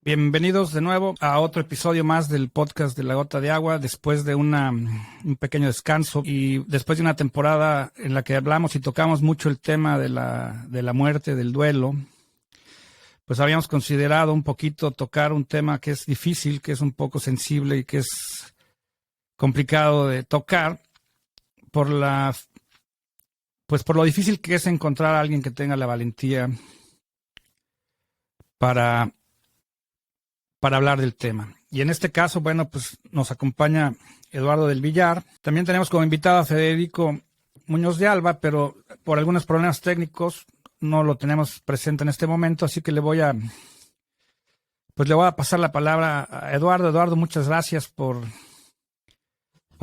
Bienvenidos de nuevo a otro episodio más del podcast de La Gota de Agua, después de un pequeño descanso y después de una temporada en la que hablamos y tocamos mucho el tema de la muerte, del duelo. Pues habíamos considerado un poquito tocar un tema que es difícil, que es un poco sensible y que es complicado de tocar por lo difícil que es encontrar a alguien que tenga la valentía para hablar del tema. Y en este caso, bueno, pues nos acompaña Eduardo del Villar. También tenemos como invitado a Federico Muñoz de Alba, pero por algunos problemas técnicos no lo tenemos presente en este momento, así que le voy a pasar la palabra a Eduardo. Eduardo, muchas gracias por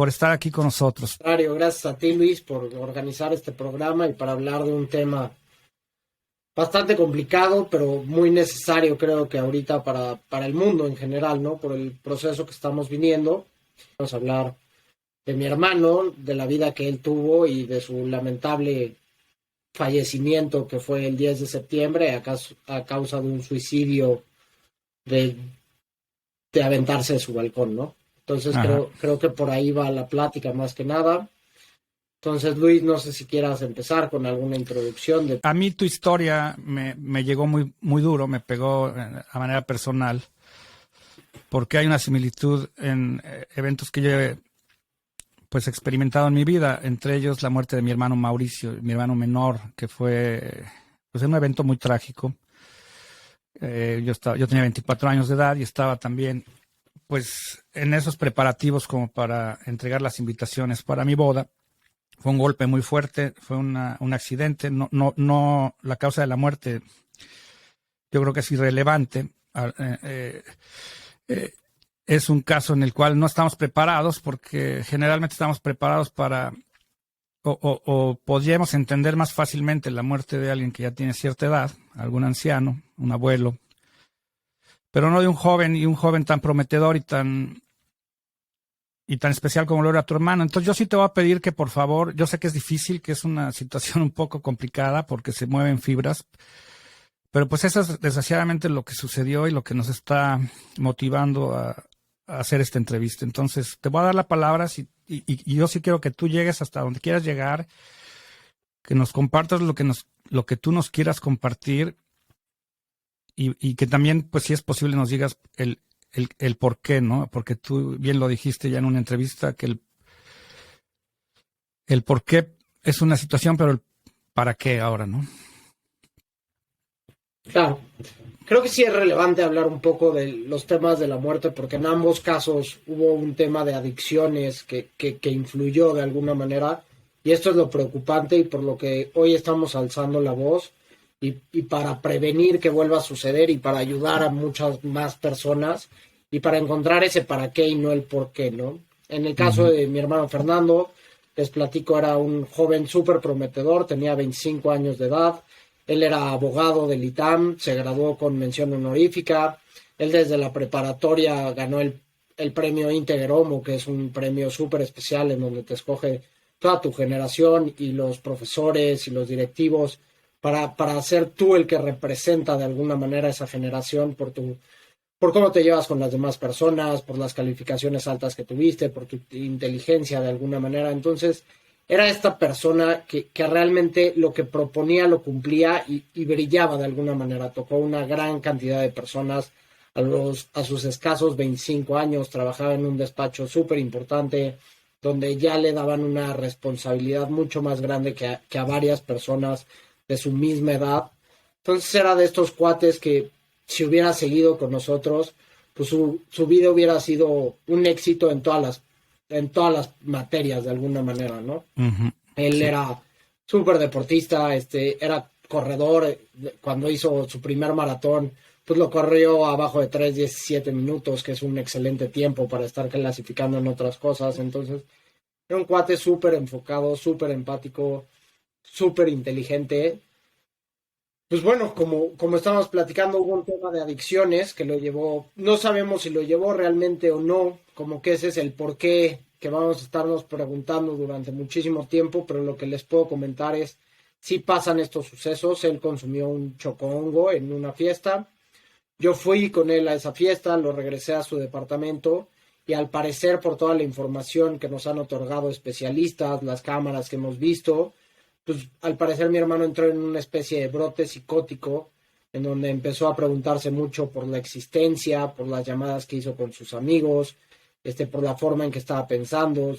estar aquí con nosotros. Gracias a ti, Luis, por organizar este programa y para hablar de un tema bastante complicado, pero muy necesario, creo que ahorita para el mundo en general, ¿no? Por el proceso que estamos viviendo. Vamos a hablar de mi hermano, de la vida que él tuvo y de su lamentable fallecimiento que fue el 10 de septiembre a causa de un suicidio de aventarse de su balcón, ¿no? Entonces creo que por ahí va la plática más que nada. Entonces, Luis, no sé si quieras empezar con alguna introducción. A mí tu historia me llegó muy, muy duro, me pegó a manera personal, porque hay una similitud en eventos que yo he experimentado en mi vida, entre ellos la muerte de mi hermano Mauricio, mi hermano menor, que fue un evento muy trágico. Yo tenía 24 años de edad y estaba también en esos preparativos como para entregar las invitaciones para mi boda. Fue un golpe muy fuerte, fue un accidente, no la causa de la muerte yo creo que es irrelevante. Es un caso en el cual no estamos preparados porque generalmente estamos preparados o podríamos entender más fácilmente la muerte de alguien que ya tiene cierta edad, algún anciano, un abuelo, pero no de un joven y un joven tan prometedor y tan especial como lo era tu hermano. Entonces yo sí te voy a pedir que por favor, yo sé que es difícil, que es una situación un poco complicada porque se mueven fibras, pero pues eso es desgraciadamente lo que sucedió y lo que nos está motivando a hacer esta entrevista. Entonces te voy a dar la palabra y yo sí quiero que tú llegues hasta donde quieras llegar, que nos compartas lo que tú nos quieras compartir y que también, pues si es posible, nos digas el por qué, ¿no? Porque tú bien lo dijiste ya en una entrevista, que el por qué es una situación, pero el para qué ahora, ¿no? Claro, creo que sí es relevante hablar un poco de los temas de la muerte, porque en ambos casos hubo un tema de adicciones que influyó de alguna manera, y esto es lo preocupante y por lo que hoy estamos alzando la voz, y para prevenir que vuelva a suceder y para ayudar a muchas más personas y para encontrar ese para qué y no el por qué, ¿no? En el caso de mi hermano Fernando, les platico, era un joven súper prometedor, tenía 25 años de edad. Él era abogado del ITAM, se graduó con mención honorífica. Él desde la preparatoria ganó el premio Integromo, que es un premio súper especial en donde te escoge toda tu generación y los profesores y los directivos para ser tú el que representa de alguna manera esa generación por cómo te llevas con las demás personas, por las calificaciones altas que tuviste, por tu inteligencia de alguna manera. Entonces, era esta persona que realmente lo que proponía lo cumplía y brillaba de alguna manera. Tocó una gran cantidad de personas a sus escasos 25 años, trabajaba en un despacho súper importante, donde ya le daban una responsabilidad mucho más grande que a varias personas de su misma edad. Entonces era de estos cuates que si hubiera seguido con nosotros, pues su vida hubiera sido un éxito en todas las materias de alguna manera, ¿no? Uh-huh. Él Sí. era súper deportista, era corredor. Cuando hizo su primer maratón, pues lo corrió abajo de 3:17 minutos, que es un excelente tiempo para estar clasificando en otras cosas. Entonces, era un cuate súper enfocado, súper empático, súper inteligente. Pues bueno, como estábamos platicando, hubo un tema de adicciones que lo llevó, no sabemos si lo llevó realmente o no, como que ese es el porqué que vamos a estarnos preguntando durante muchísimo tiempo, pero lo que les puedo comentar es, si pasan estos sucesos. Él consumió un chocongo en una fiesta, Yo fui con él a esa fiesta, lo regresé a su departamento y al parecer por toda la información que nos han otorgado especialistas, las cámaras que hemos visto, pues al parecer mi hermano entró en una especie de brote psicótico en donde empezó a preguntarse mucho por la existencia, por las llamadas que hizo con sus amigos, por la forma en que estaba pensando,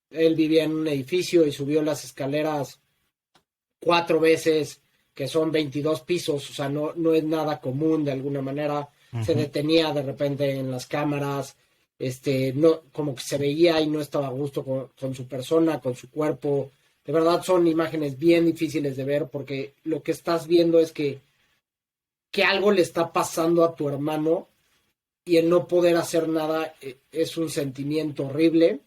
él vivía en un edificio y subió las escaleras 4 veces, que son 22 pisos, o sea, no es nada común de alguna manera. Se detenía de repente en las cámaras, no, como que se veía y no estaba a gusto con su persona, con su cuerpo. De verdad son imágenes bien difíciles de ver porque lo que estás viendo es que algo le está pasando a tu hermano y el no poder hacer nada es un sentimiento horrible.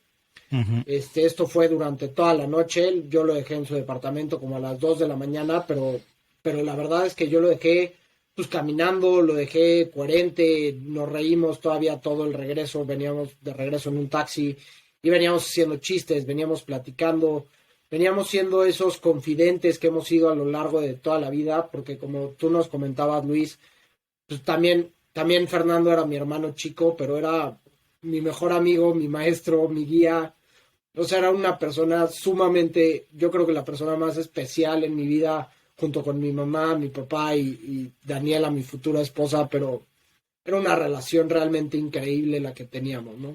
Esto fue durante toda la noche. Yo lo dejé en su departamento como a las 2 de la mañana, pero la verdad es que yo lo dejé pues caminando, lo dejé coherente, nos reímos todavía todo el regreso, veníamos de regreso en un taxi y veníamos haciendo chistes, veníamos platicando, veníamos siendo esos confidentes que hemos sido a lo largo de toda la vida, porque como tú nos comentabas, Luis, pues también Fernando era mi hermano chico, pero era mi mejor amigo, mi maestro, mi guía. O sea, era una persona sumamente, yo creo que la persona más especial en mi vida, junto con mi mamá, mi papá y Daniela, mi futura esposa, pero era una relación realmente increíble la que teníamos, ¿no?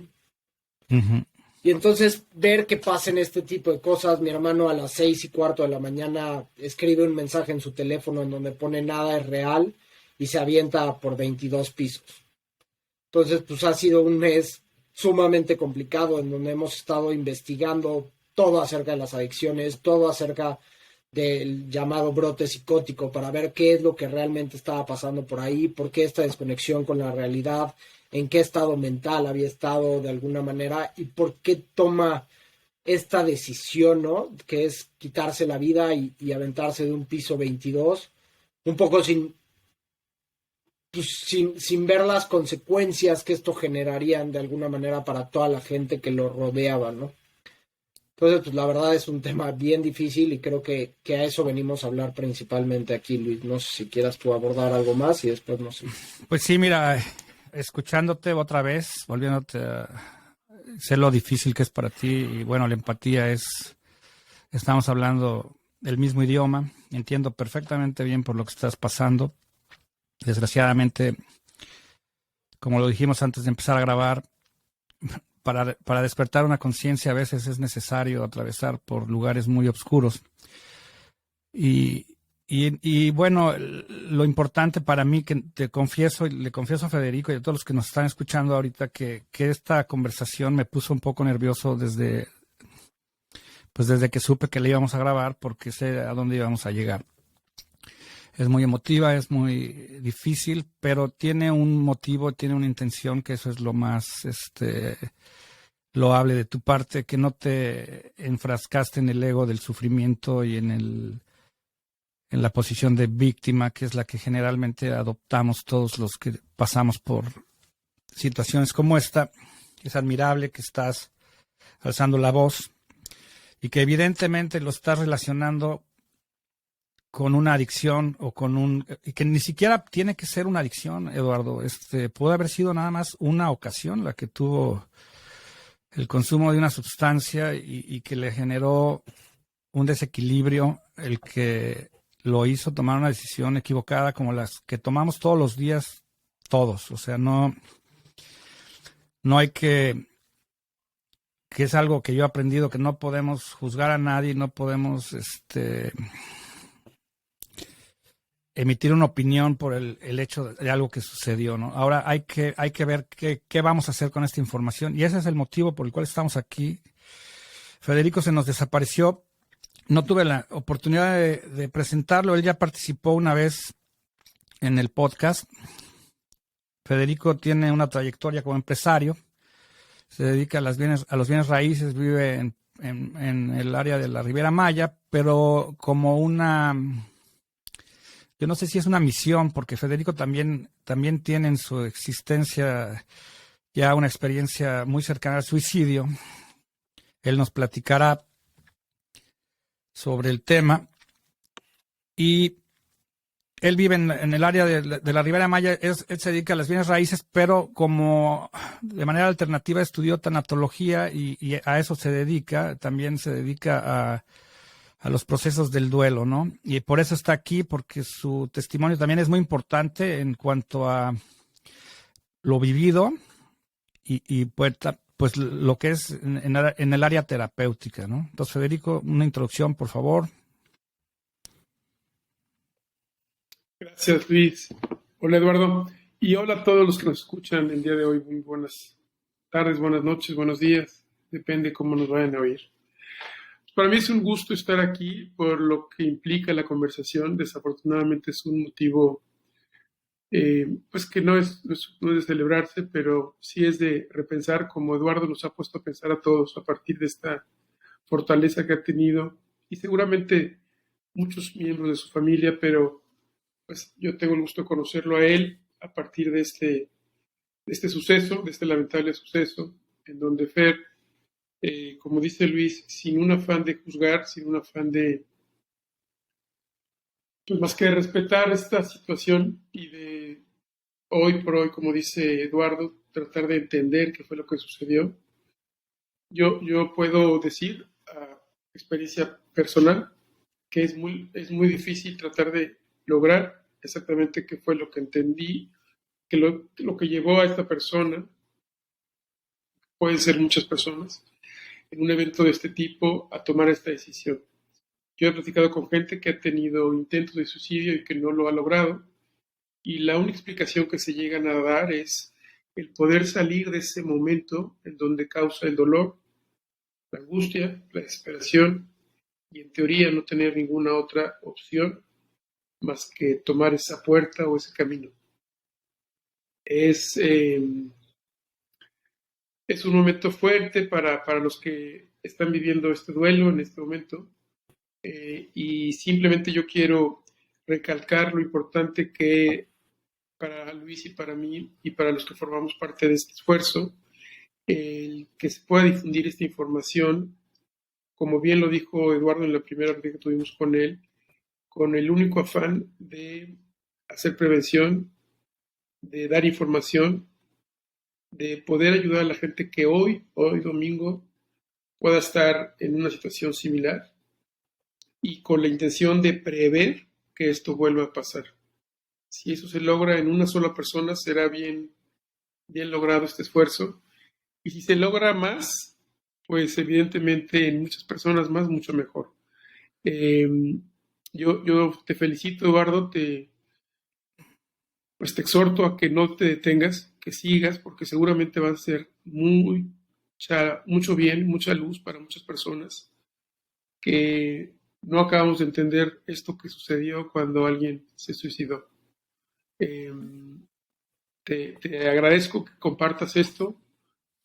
Y entonces ver que pasen este tipo de cosas, mi hermano a las 6:15 de la mañana escribe un mensaje en su teléfono en donde pone nada es real y se avienta por 22 pisos. Entonces, pues ha sido un mes sumamente complicado en donde hemos estado investigando todo acerca de las adicciones, todo acerca del llamado brote psicótico para ver qué es lo que realmente estaba pasando por ahí, por qué esta desconexión con la realidad, en qué estado mental había estado de alguna manera y por qué toma esta decisión, ¿no? Que es quitarse la vida y aventarse de un piso 22, un poco sin ver las consecuencias que esto generarían de alguna manera para toda la gente que lo rodeaba, ¿no? Entonces, pues la verdad es un tema bien difícil y creo que a eso venimos a hablar principalmente aquí, Luis. No sé si quieras tú abordar algo más y después no sé. Pues sí, mira, escuchándote otra vez, sé lo difícil que es para ti y bueno, la empatía estamos hablando el mismo idioma, entiendo perfectamente bien por lo que estás pasando. Desgraciadamente, como lo dijimos antes de empezar a grabar, para despertar una conciencia a veces es necesario atravesar por lugares muy oscuros. Y bueno, lo importante para mí, que te confieso, y le confieso a Federico y a todos los que nos están escuchando ahorita, que esta conversación me puso un poco nervioso desde que supe que le íbamos a grabar, porque sé a dónde íbamos a llegar. Es muy emotiva, es muy difícil, pero tiene un motivo, tiene una intención, que eso es lo más loable de tu parte, que no te enfrascaste en el ego del sufrimiento y en la posición de víctima, que es la que generalmente adoptamos todos los que pasamos por situaciones como esta. Es admirable que estás alzando la voz y que evidentemente lo estás relacionando con una adicción y que ni siquiera tiene que ser una adicción, Eduardo. Puede haber sido nada más una ocasión la que tuvo el consumo de una sustancia y que le generó un desequilibrio, el que lo hizo tomar una decisión equivocada como las que tomamos todos los días, todos. O sea, no hay que es algo que yo he aprendido, que no podemos juzgar a nadie, no podemos emitir una opinión por el hecho de algo que sucedió, ¿no? Ahora hay que ver qué vamos a hacer con esta información, y ese es el motivo por el cual estamos aquí. Federico se nos desapareció, no tuve la oportunidad de presentarlo, él ya participó una vez en el podcast. Federico tiene una trayectoria como empresario, se dedica a los bienes raíces, vive en el área de la Riviera Maya, pero como yo no sé si es una misión, porque Federico también tiene en su existencia ya una experiencia muy cercana al suicidio. Él nos platicará sobre el tema. Y Él vive en el área de la Ribera Maya, él se dedica a las bienes raíces, pero como de manera alternativa estudió tanatología y a eso se dedica, también se dedica a los procesos del duelo, ¿no? Y por eso está aquí, porque su testimonio también es muy importante en cuanto a lo vivido y pues lo que es en el área terapéutica, ¿no? Entonces, Federico, una introducción, por favor. Gracias, Luis. Hola, Eduardo. Y hola a todos los que nos escuchan el día de hoy. Muy buenas tardes, buenas noches, buenos días. Depende cómo nos vayan a oír. Para mí es un gusto estar aquí por lo que implica la conversación. Desafortunadamente es un motivo pues que no es de celebrarse, pero sí es de repensar, como Eduardo nos ha puesto a pensar a todos a partir de esta fortaleza que ha tenido y seguramente muchos miembros de su familia, pero pues yo tengo el gusto de conocerlo a él a partir de este suceso, de este lamentable suceso, en donde Fer, como dice Luis, sin un afán de juzgar, sin un afán de, pues más que de respetar esta situación y de hoy por hoy, como dice Eduardo, tratar de entender qué fue lo que sucedió. Yo puedo decir, a experiencia personal, que es muy difícil tratar de lograr exactamente qué fue lo que entendí, que lo que llevó a esta persona, pueden ser muchas personas, en un evento de este tipo a tomar esta decisión. Yo he platicado con gente que ha tenido intentos de suicidio y que no lo ha logrado, y la única explicación que se llegan a dar es el poder salir de ese momento en donde causa el dolor, la angustia, la desesperación, y en teoría no tener ninguna otra opción más que tomar esa puerta o ese camino. Es un momento fuerte para los que están viviendo este duelo en este momento, y simplemente yo quiero recalcar lo importante que para Luis y para mí y para los que formamos parte de este esfuerzo, el que se pueda difundir esta información, como bien lo dijo Eduardo en la primera vez que tuvimos con él, con el único afán de hacer prevención, de dar información, de poder ayudar a la gente que hoy domingo, pueda estar en una situación similar y con la intención de prever que esto vuelva a pasar. Si eso se logra en una sola persona, será bien logrado este esfuerzo. Y si se logra más, pues evidentemente en muchas personas más, mucho mejor. Yo te felicito, Eduardo, pues te exhorto a que no te detengas, que sigas, porque seguramente va a ser mucho bien, mucha luz para muchas personas que no acabamos de entender esto que sucedió cuando alguien se suicidó. Te agradezco que compartas esto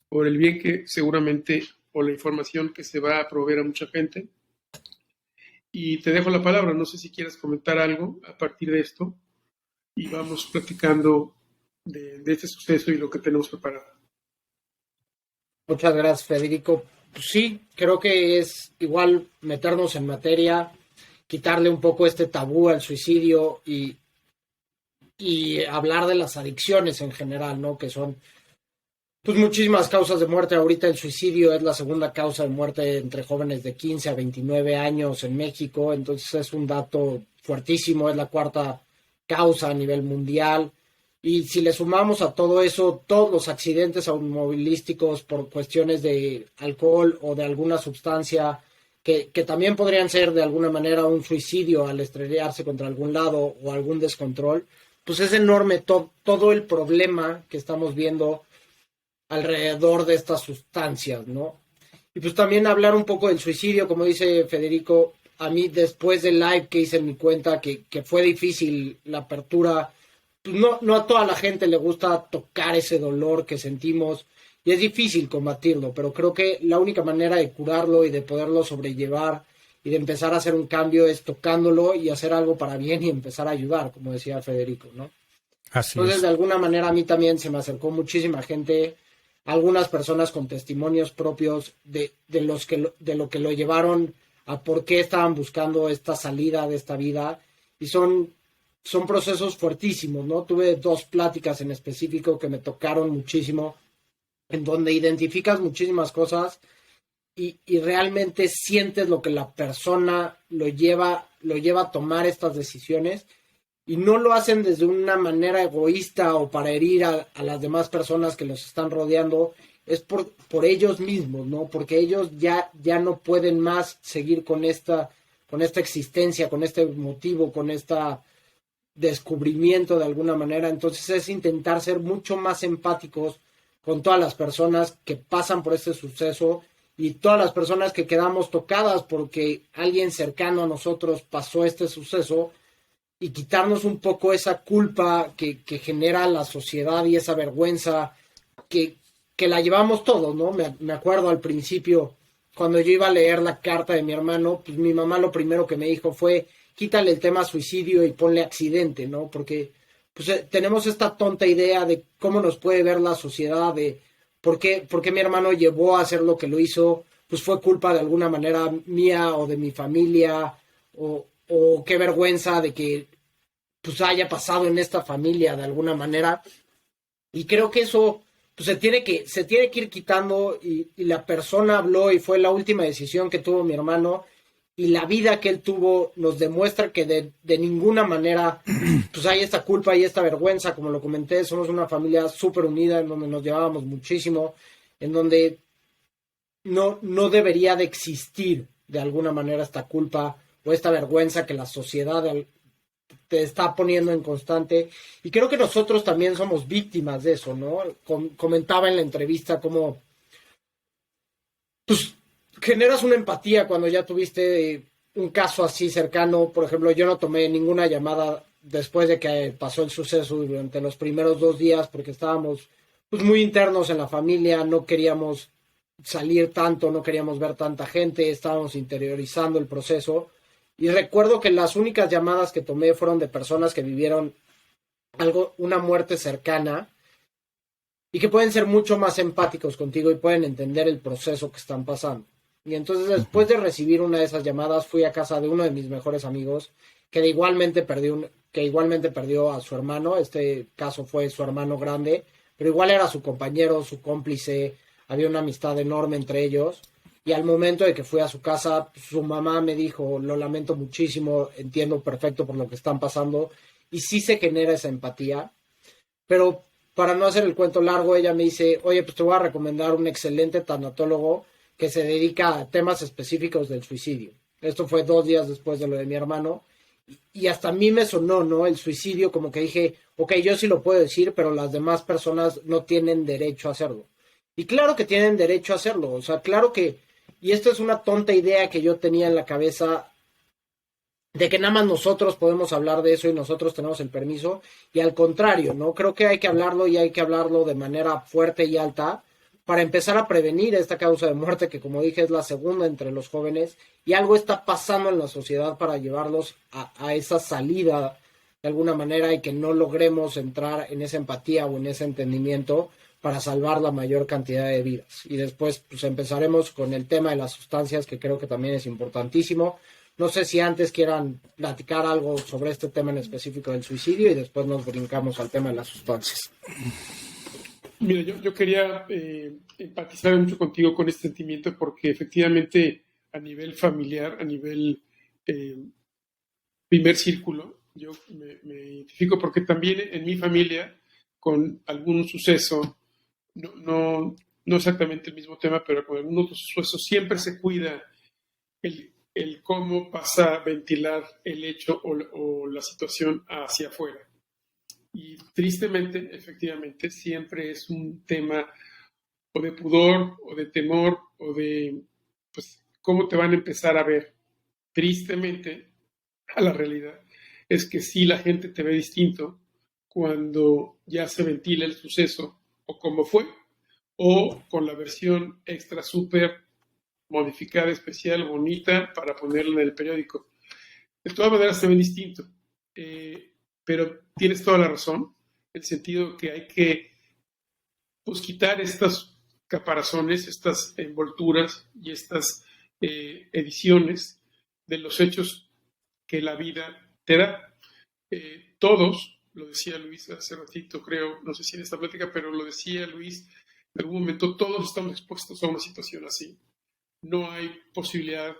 por el bien que seguramente, o la información que se va a proveer a mucha gente. Y te dejo la palabra, no sé si quieres comentar algo a partir de esto y vamos platicando de este suceso y lo que tenemos preparado. Muchas gracias, Federico. Pues sí, creo que es igual meternos en materia, quitarle un poco este tabú al suicidio y hablar de las adicciones en general, ¿no? Que son pues muchísimas causas de muerte. Ahorita el suicidio es la segunda causa de muerte entre jóvenes de 15 a 29 años en México, entonces es un dato fuertísimo, es la cuarta causa a nivel mundial. Y si le sumamos a todo eso, todos los accidentes automovilísticos por cuestiones de alcohol o de alguna sustancia, que también podrían ser de alguna manera un suicidio al estrellarse contra algún lado o algún descontrol, pues es enorme todo el problema que estamos viendo alrededor de estas sustancias, ¿no? Y pues también hablar un poco del suicidio, como dice Federico, a mí después del live que hice en mi cuenta, que fue difícil la apertura, pues no a toda la gente le gusta tocar ese dolor que sentimos y es difícil combatirlo, pero creo que la única manera de curarlo y de poderlo sobrellevar y de empezar a hacer un cambio es tocándolo y hacer algo para bien y empezar a ayudar, como decía Federico, ¿no? Así Entonces, es. de alguna manera a mí también se me acercó muchísima gente, algunas personas con testimonios propios de lo que lo llevaron a por qué estaban buscando esta salida de esta vida, y son son procesos fuertísimos, ¿no? Tuve 2 pláticas en específico que me tocaron muchísimo, en donde identificas muchísimas cosas y realmente sientes lo que la persona lo lleva a tomar estas decisiones, y no lo hacen desde una manera egoísta o para herir a las demás personas que los están rodeando, es por ellos mismos, ¿no? Porque ellos ya no pueden más seguir con esta existencia, con este motivo, con esta descubrimiento de alguna manera. Entonces es intentar ser mucho más empáticos con todas las personas que pasan por este suceso y todas las personas que quedamos tocadas porque alguien cercano a nosotros pasó este suceso, y quitarnos un poco esa culpa que genera la sociedad y esa vergüenza que la llevamos todos, ¿no? Me acuerdo al principio, cuando yo iba a leer la carta de mi hermano, pues mi mamá lo primero que me dijo fue: quítale el tema suicidio y ponle accidente, ¿no? Porque pues tenemos esta tonta idea de cómo nos puede ver la sociedad, de por qué mi hermano llevó a hacer lo que lo hizo, pues fue culpa de alguna manera mía o de mi familia, o qué vergüenza de que pues haya pasado en esta familia de alguna manera. Y creo que eso pues se tiene que ir quitando, y la persona habló y fue la última decisión que tuvo mi hermano, y la vida que él tuvo nos demuestra que de ninguna manera pues hay esta culpa y esta vergüenza. Como lo comenté, somos una familia súper unida, en donde nos llevábamos muchísimo, en donde no debería de existir de alguna manera esta culpa o esta vergüenza que la sociedad te está poniendo en constante. Y creo que nosotros también somos víctimas de eso, ¿no? Comentaba en la entrevista cómo pues generas una empatía cuando ya tuviste un caso así cercano. Por ejemplo, yo no tomé ninguna llamada después de que pasó el suceso durante los primeros 2 días, porque estábamos pues muy internos en la familia, no queríamos salir tanto, no queríamos ver tanta gente, estábamos interiorizando el proceso. Y recuerdo que las únicas llamadas que tomé fueron de personas que vivieron una muerte cercana, y que pueden ser mucho más empáticos contigo y pueden entender el proceso que están pasando. Y entonces, después de recibir una de esas llamadas, fui a casa de uno de mis mejores amigos que igualmente perdió a su hermano. Este caso fue su hermano grande, pero igual era su compañero, su cómplice, había una amistad enorme entre ellos. Y al momento de que fui a su casa, su mamá me dijo: lo lamento muchísimo, entiendo perfecto por lo que están pasando. Y sí se genera esa empatía. Pero para no hacer el cuento largo, ella me dice: oye, pues te voy a recomendar un excelente tanatólogo que se dedica a temas específicos del suicidio. Esto fue 2 días después de lo de mi hermano. Y hasta a mí me sonó, ¿no? El suicidio, como que dije: ok, yo sí lo puedo decir, pero las demás personas no tienen derecho a hacerlo. Y claro que tienen derecho a hacerlo. O sea, claro que... Y esto es una tonta idea que yo tenía en la cabeza, de que nada más nosotros podemos hablar de eso y nosotros tenemos el permiso. Y al contrario, ¿no? Creo que hay que hablarlo, y hay que hablarlo de manera fuerte y alta para empezar a prevenir esta causa de muerte, que, como dije, es la segunda entre los jóvenes, y algo está pasando en la sociedad para llevarlos a esa salida de alguna manera, y que no logremos entrar en esa empatía o en ese entendimiento para salvar la mayor cantidad de vidas. Y después pues empezaremos con el tema de las sustancias, que creo que también es importantísimo. No sé si antes quieran platicar algo sobre este tema en específico del suicidio, y después nos brincamos al tema de las sustancias. Mira, yo quería empatizar mucho contigo con este sentimiento, porque efectivamente a nivel familiar, a nivel primer círculo, yo me identifico, porque también en mi familia, con algún suceso, no exactamente el mismo tema, pero con algún otro suceso, siempre se cuida el cómo pasa a ventilar el hecho o la situación hacia afuera. Y tristemente, efectivamente, siempre es un tema o de pudor, o de temor, o de pues cómo te van a empezar a ver. Tristemente, a la realidad es que sí, la gente te ve distinto cuando ya se ventila el suceso, o cómo fue, o con la versión extra súper modificada, especial, bonita, para ponerla en el periódico. De todas maneras se ven distinto. Pero tienes toda la razón, en el sentido que hay que pues quitar estas caparazones, estas envolturas y estas ediciones de los hechos que la vida te da. todos, lo decía Luis hace ratito, creo, no sé si en esta plática, pero lo decía Luis, en algún momento todos estamos expuestos a una situación así. No hay posibilidad,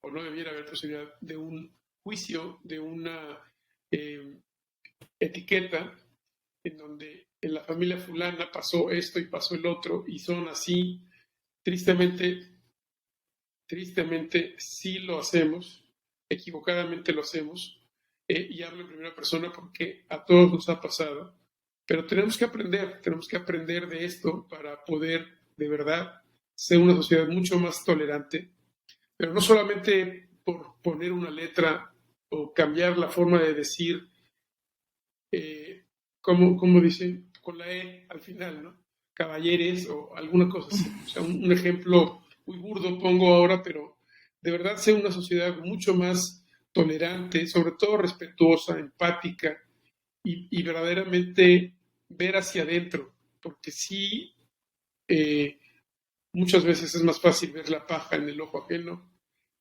o no debiera haber posibilidad, de un juicio, de una etiqueta en donde en la familia fulana pasó esto y pasó el otro y son así. Tristemente sí lo hacemos, equivocadamente lo hacemos, y hablo en primera persona porque a todos nos ha pasado, pero tenemos que aprender de esto para poder de verdad ser una sociedad mucho más tolerante, pero no solamente por poner una letra o cambiar la forma de decir, como dicen, con la E al final, ¿no? Caballeres o alguna cosa así. O sea, un ejemplo muy burdo pongo ahora, pero de verdad ser una sociedad mucho más tolerante, sobre todo respetuosa, empática y verdaderamente ver hacia adentro, porque sí, muchas veces es más fácil ver la paja en el ojo ajeno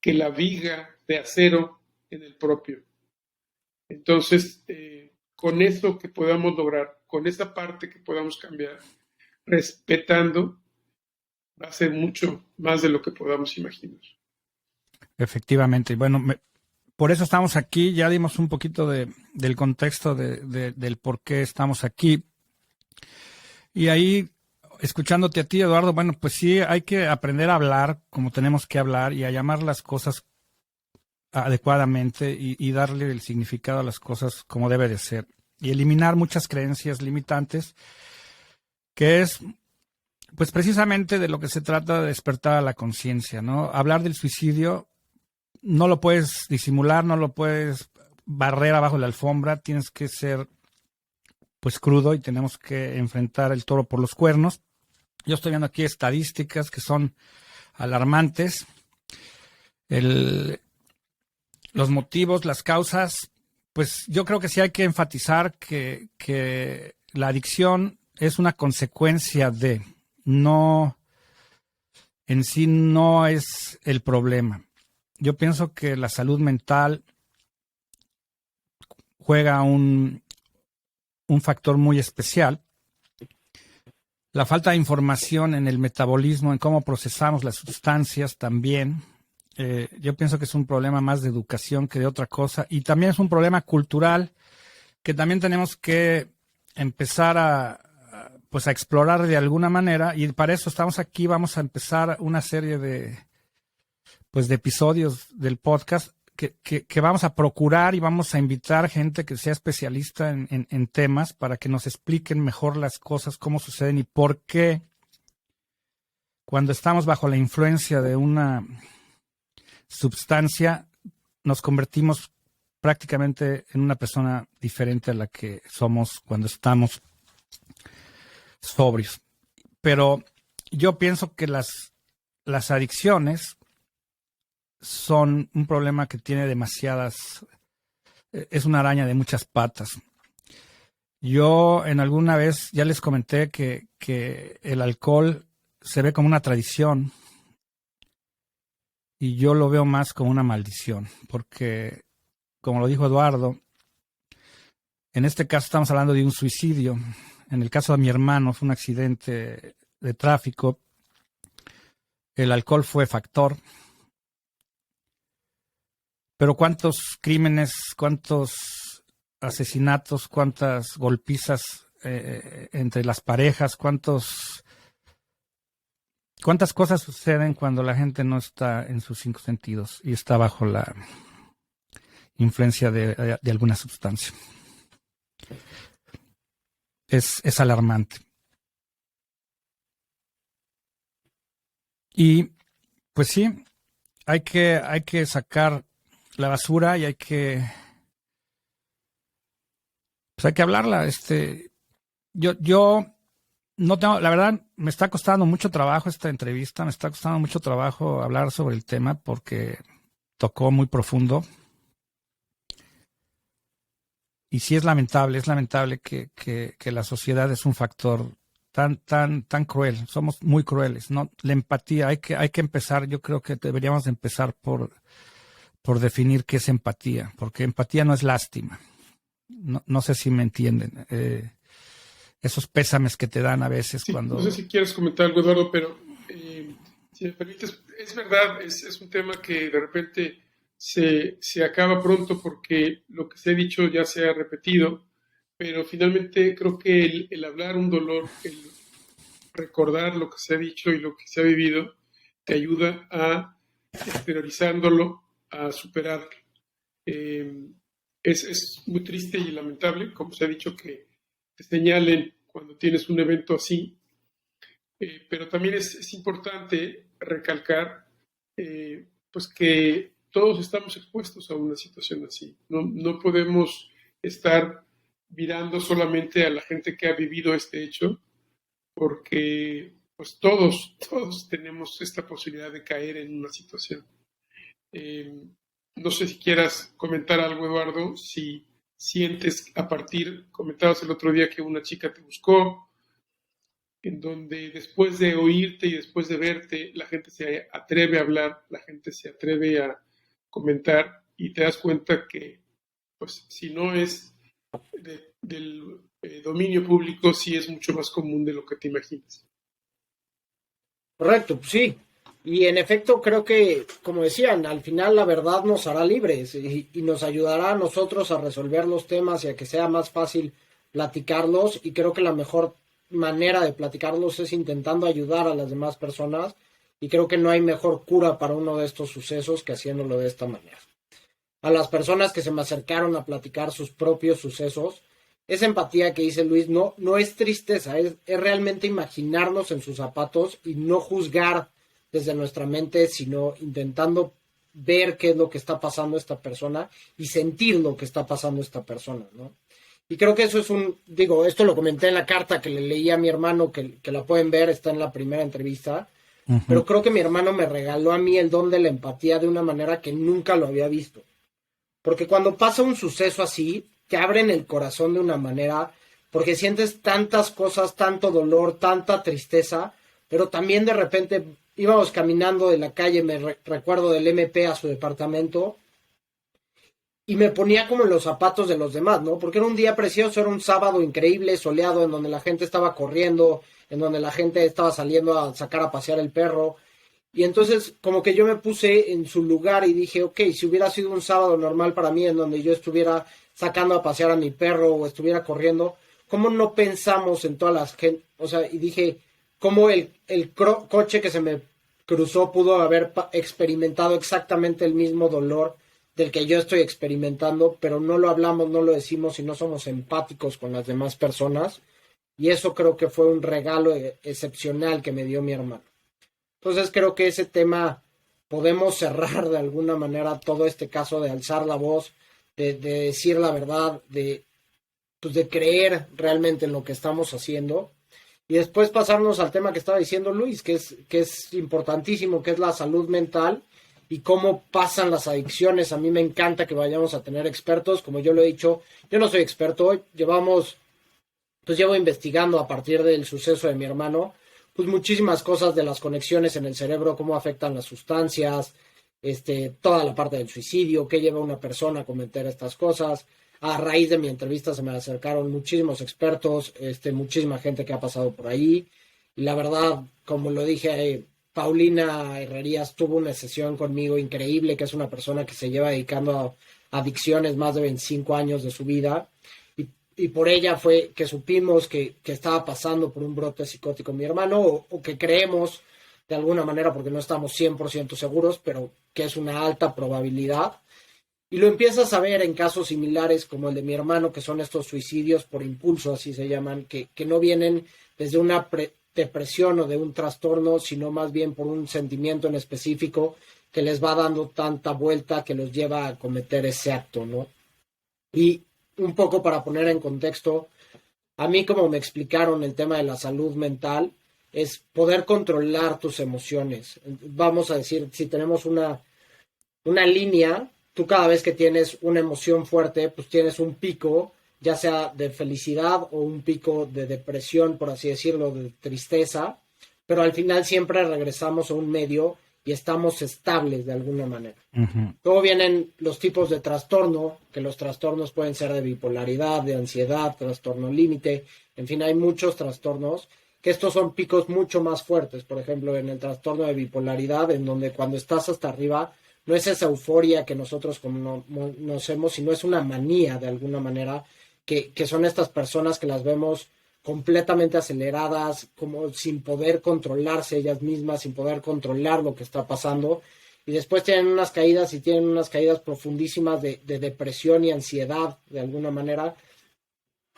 que la viga de acero en el propio. Entonces, con eso que podamos lograr, con esa parte que podamos cambiar, respetando, va a ser mucho más de lo que podamos imaginar. Efectivamente. Bueno, por eso estamos aquí. Ya dimos un poquito del contexto del por qué estamos aquí. Y ahí, escuchándote a ti, Eduardo, bueno, pues sí, hay que aprender a hablar como tenemos que hablar y a llamar las cosas adecuadamente y darle el significado a las cosas como debe de ser. Y eliminar muchas creencias limitantes, que es pues precisamente de lo que se trata de despertar a la conciencia, ¿no? Hablar del suicidio no lo puedes disimular, no lo puedes barrer abajo de la alfombra, tienes que ser pues crudo y tenemos que enfrentar el toro por los cuernos. Yo estoy viendo aquí estadísticas que son alarmantes. Los motivos, las causas, pues yo creo que sí hay que enfatizar que la adicción es una consecuencia de, no, en sí no es el problema. Yo pienso que la salud mental juega un factor muy especial. La falta de información en el metabolismo, en cómo procesamos las sustancias también. Yo pienso que es un problema más de educación que de otra cosa. Y también es un problema cultural que también tenemos que empezar a explorar de alguna manera. Y para eso estamos aquí. Vamos a empezar una serie de episodios del podcast que vamos a procurar y vamos a invitar gente que sea especialista en temas para que nos expliquen mejor las cosas, cómo suceden y por qué cuando estamos bajo la influencia de una sustancia nos convertimos prácticamente en una persona diferente a la que somos cuando estamos sobrios. Pero yo pienso que las adicciones son un problema que tiene demasiadas, es una araña de muchas patas. Yo en alguna vez ya les comenté que el alcohol se ve como una tradición y yo lo veo más como una maldición, porque, como lo dijo Eduardo, en este caso estamos hablando de un suicidio. En el caso de mi hermano fue un accidente de tráfico. El alcohol fue factor. Pero ¿cuántos crímenes, cuántos asesinatos, cuántas golpizas entre las parejas, cuántas cosas suceden cuando la gente no está en sus cinco sentidos y está bajo la influencia de alguna sustancia? Es alarmante. Y pues sí, hay que sacar la basura y hay que hablarla. Yo no tengo, la verdad, me está costando mucho trabajo esta entrevista, me está costando mucho trabajo hablar sobre el tema porque tocó muy profundo. Y sí es lamentable que la sociedad es un factor tan cruel. Somos muy crueles, ¿no? La empatía, hay que empezar, yo creo que deberíamos empezar por definir qué es empatía, porque empatía no es lástima. No sé si me entienden. Esos pésames que te dan a veces sí, cuando... No sé si quieres comentar algo, Eduardo, pero si me permites, es verdad, es un tema que de repente se acaba pronto porque lo que se ha dicho ya se ha repetido, pero finalmente creo que el hablar un dolor, el recordar lo que se ha dicho y lo que se ha vivido, te ayuda a exteriorizándolo, a superarlo. Eh, es muy triste y lamentable, como se ha dicho, que te señalen cuando tienes un evento así, pero también es importante recalcar pues que todos estamos expuestos a una situación así. No podemos estar mirando solamente a la gente que ha vivido este hecho, porque pues todos tenemos esta posibilidad de caer en una situación. Eh, no sé si quieras comentar algo, Eduardo, si sientes comentabas el otro día que una chica te buscó, en donde después de oírte y después de verte, la gente se atreve a hablar, la gente se atreve a comentar y te das cuenta que, pues, si no es del dominio público, sí es mucho más común de lo que te imaginas. Correcto, pues sí. Y en efecto creo que, como decían, al final la verdad nos hará libres y nos ayudará a nosotros a resolver los temas y a que sea más fácil platicarlos. Y creo que la mejor manera de platicarlos es intentando ayudar a las demás personas. Y creo que no hay mejor cura para uno de estos sucesos que haciéndolo de esta manera. A las personas que se me acercaron a platicar sus propios sucesos, esa empatía que dice Luis no es tristeza, es realmente imaginarnos en sus zapatos y no juzgar desde nuestra mente, sino intentando ver qué es lo que está pasando esta persona y sentir lo que está pasando esta persona, ¿no? Y creo que eso es esto lo comenté en la carta que le leí a mi hermano, que la pueden ver, está en la primera entrevista, pero creo que mi hermano me regaló a mí el don de la empatía de una manera que nunca lo había visto. Porque cuando pasa un suceso así, te abren el corazón de una manera, porque sientes tantas cosas, tanto dolor, tanta tristeza, pero también de repente íbamos caminando de la calle, recuerdo del MP a su departamento, y me ponía como en los zapatos de los demás, ¿no? Porque era un día precioso, era un sábado increíble, soleado, en donde la gente estaba corriendo, en donde la gente estaba saliendo a sacar a pasear el perro. Y entonces como que yo me puse en su lugar y dije, ok, si hubiera sido un sábado normal para mí en donde yo estuviera sacando a pasear a mi perro o estuviera corriendo, ¿cómo no pensamos en todas las gente? O sea, y dije, ¿cómo el coche que se me cruzó pudo haber experimentado exactamente el mismo dolor del que yo estoy experimentando, pero no lo hablamos, no lo decimos y no somos empáticos con las demás personas? Y eso creo que fue un regalo excepcional que me dio mi hermano. Entonces creo que ese tema podemos cerrar de alguna manera todo este caso de alzar la voz, de decir la verdad, de creer realmente en lo que estamos haciendo. Y después pasarnos al tema que estaba diciendo Luis, que es importantísimo, que es la salud mental y cómo pasan las adicciones. A mí me encanta que vayamos a tener expertos, como yo lo he dicho, yo no soy experto, llevo investigando a partir del suceso de mi hermano, pues muchísimas cosas de las conexiones en el cerebro, cómo afectan las sustancias, toda la parte del suicidio, qué lleva a una persona a cometer estas cosas. A raíz de mi entrevista se me acercaron muchísimos expertos, muchísima gente que ha pasado por ahí. Y la verdad, como lo dije, Paulina Herrerías tuvo una sesión conmigo increíble, que es una persona que se lleva dedicando a adicciones más de 25 años de su vida. Y por ella fue que supimos que estaba pasando por un brote psicótico mi hermano, o que creemos de alguna manera, porque no estamos 100% seguros, pero que es una alta probabilidad. Y lo empiezas a ver en casos similares como el de mi hermano, que son estos suicidios por impulso, así se llaman, que no vienen desde una depresión o de un trastorno, sino más bien por un sentimiento en específico que les va dando tanta vuelta que los lleva a cometer ese acto, ¿no? Y un poco para poner en contexto, a mí como me explicaron el tema de la salud mental, es poder controlar tus emociones. Vamos a decir, si tenemos una línea, tú cada vez que tienes una emoción fuerte, pues tienes un pico, ya sea de felicidad o un pico de depresión, por así decirlo, de tristeza, pero al final siempre regresamos a un medio y estamos estables de alguna manera. Ujú. Luego vienen los tipos de trastorno, que los trastornos pueden ser de bipolaridad, de ansiedad, trastorno límite, en fin, hay muchos trastornos, que estos son picos mucho más fuertes. Por ejemplo, en el trastorno de bipolaridad, en donde cuando estás hasta arriba, no es esa euforia que nosotros conocemos, sino es una manía de alguna manera, que son estas personas que las vemos completamente aceleradas, como sin poder controlarse ellas mismas, sin poder controlar lo que está pasando, y después tienen unas caídas profundísimas de depresión y ansiedad de alguna manera,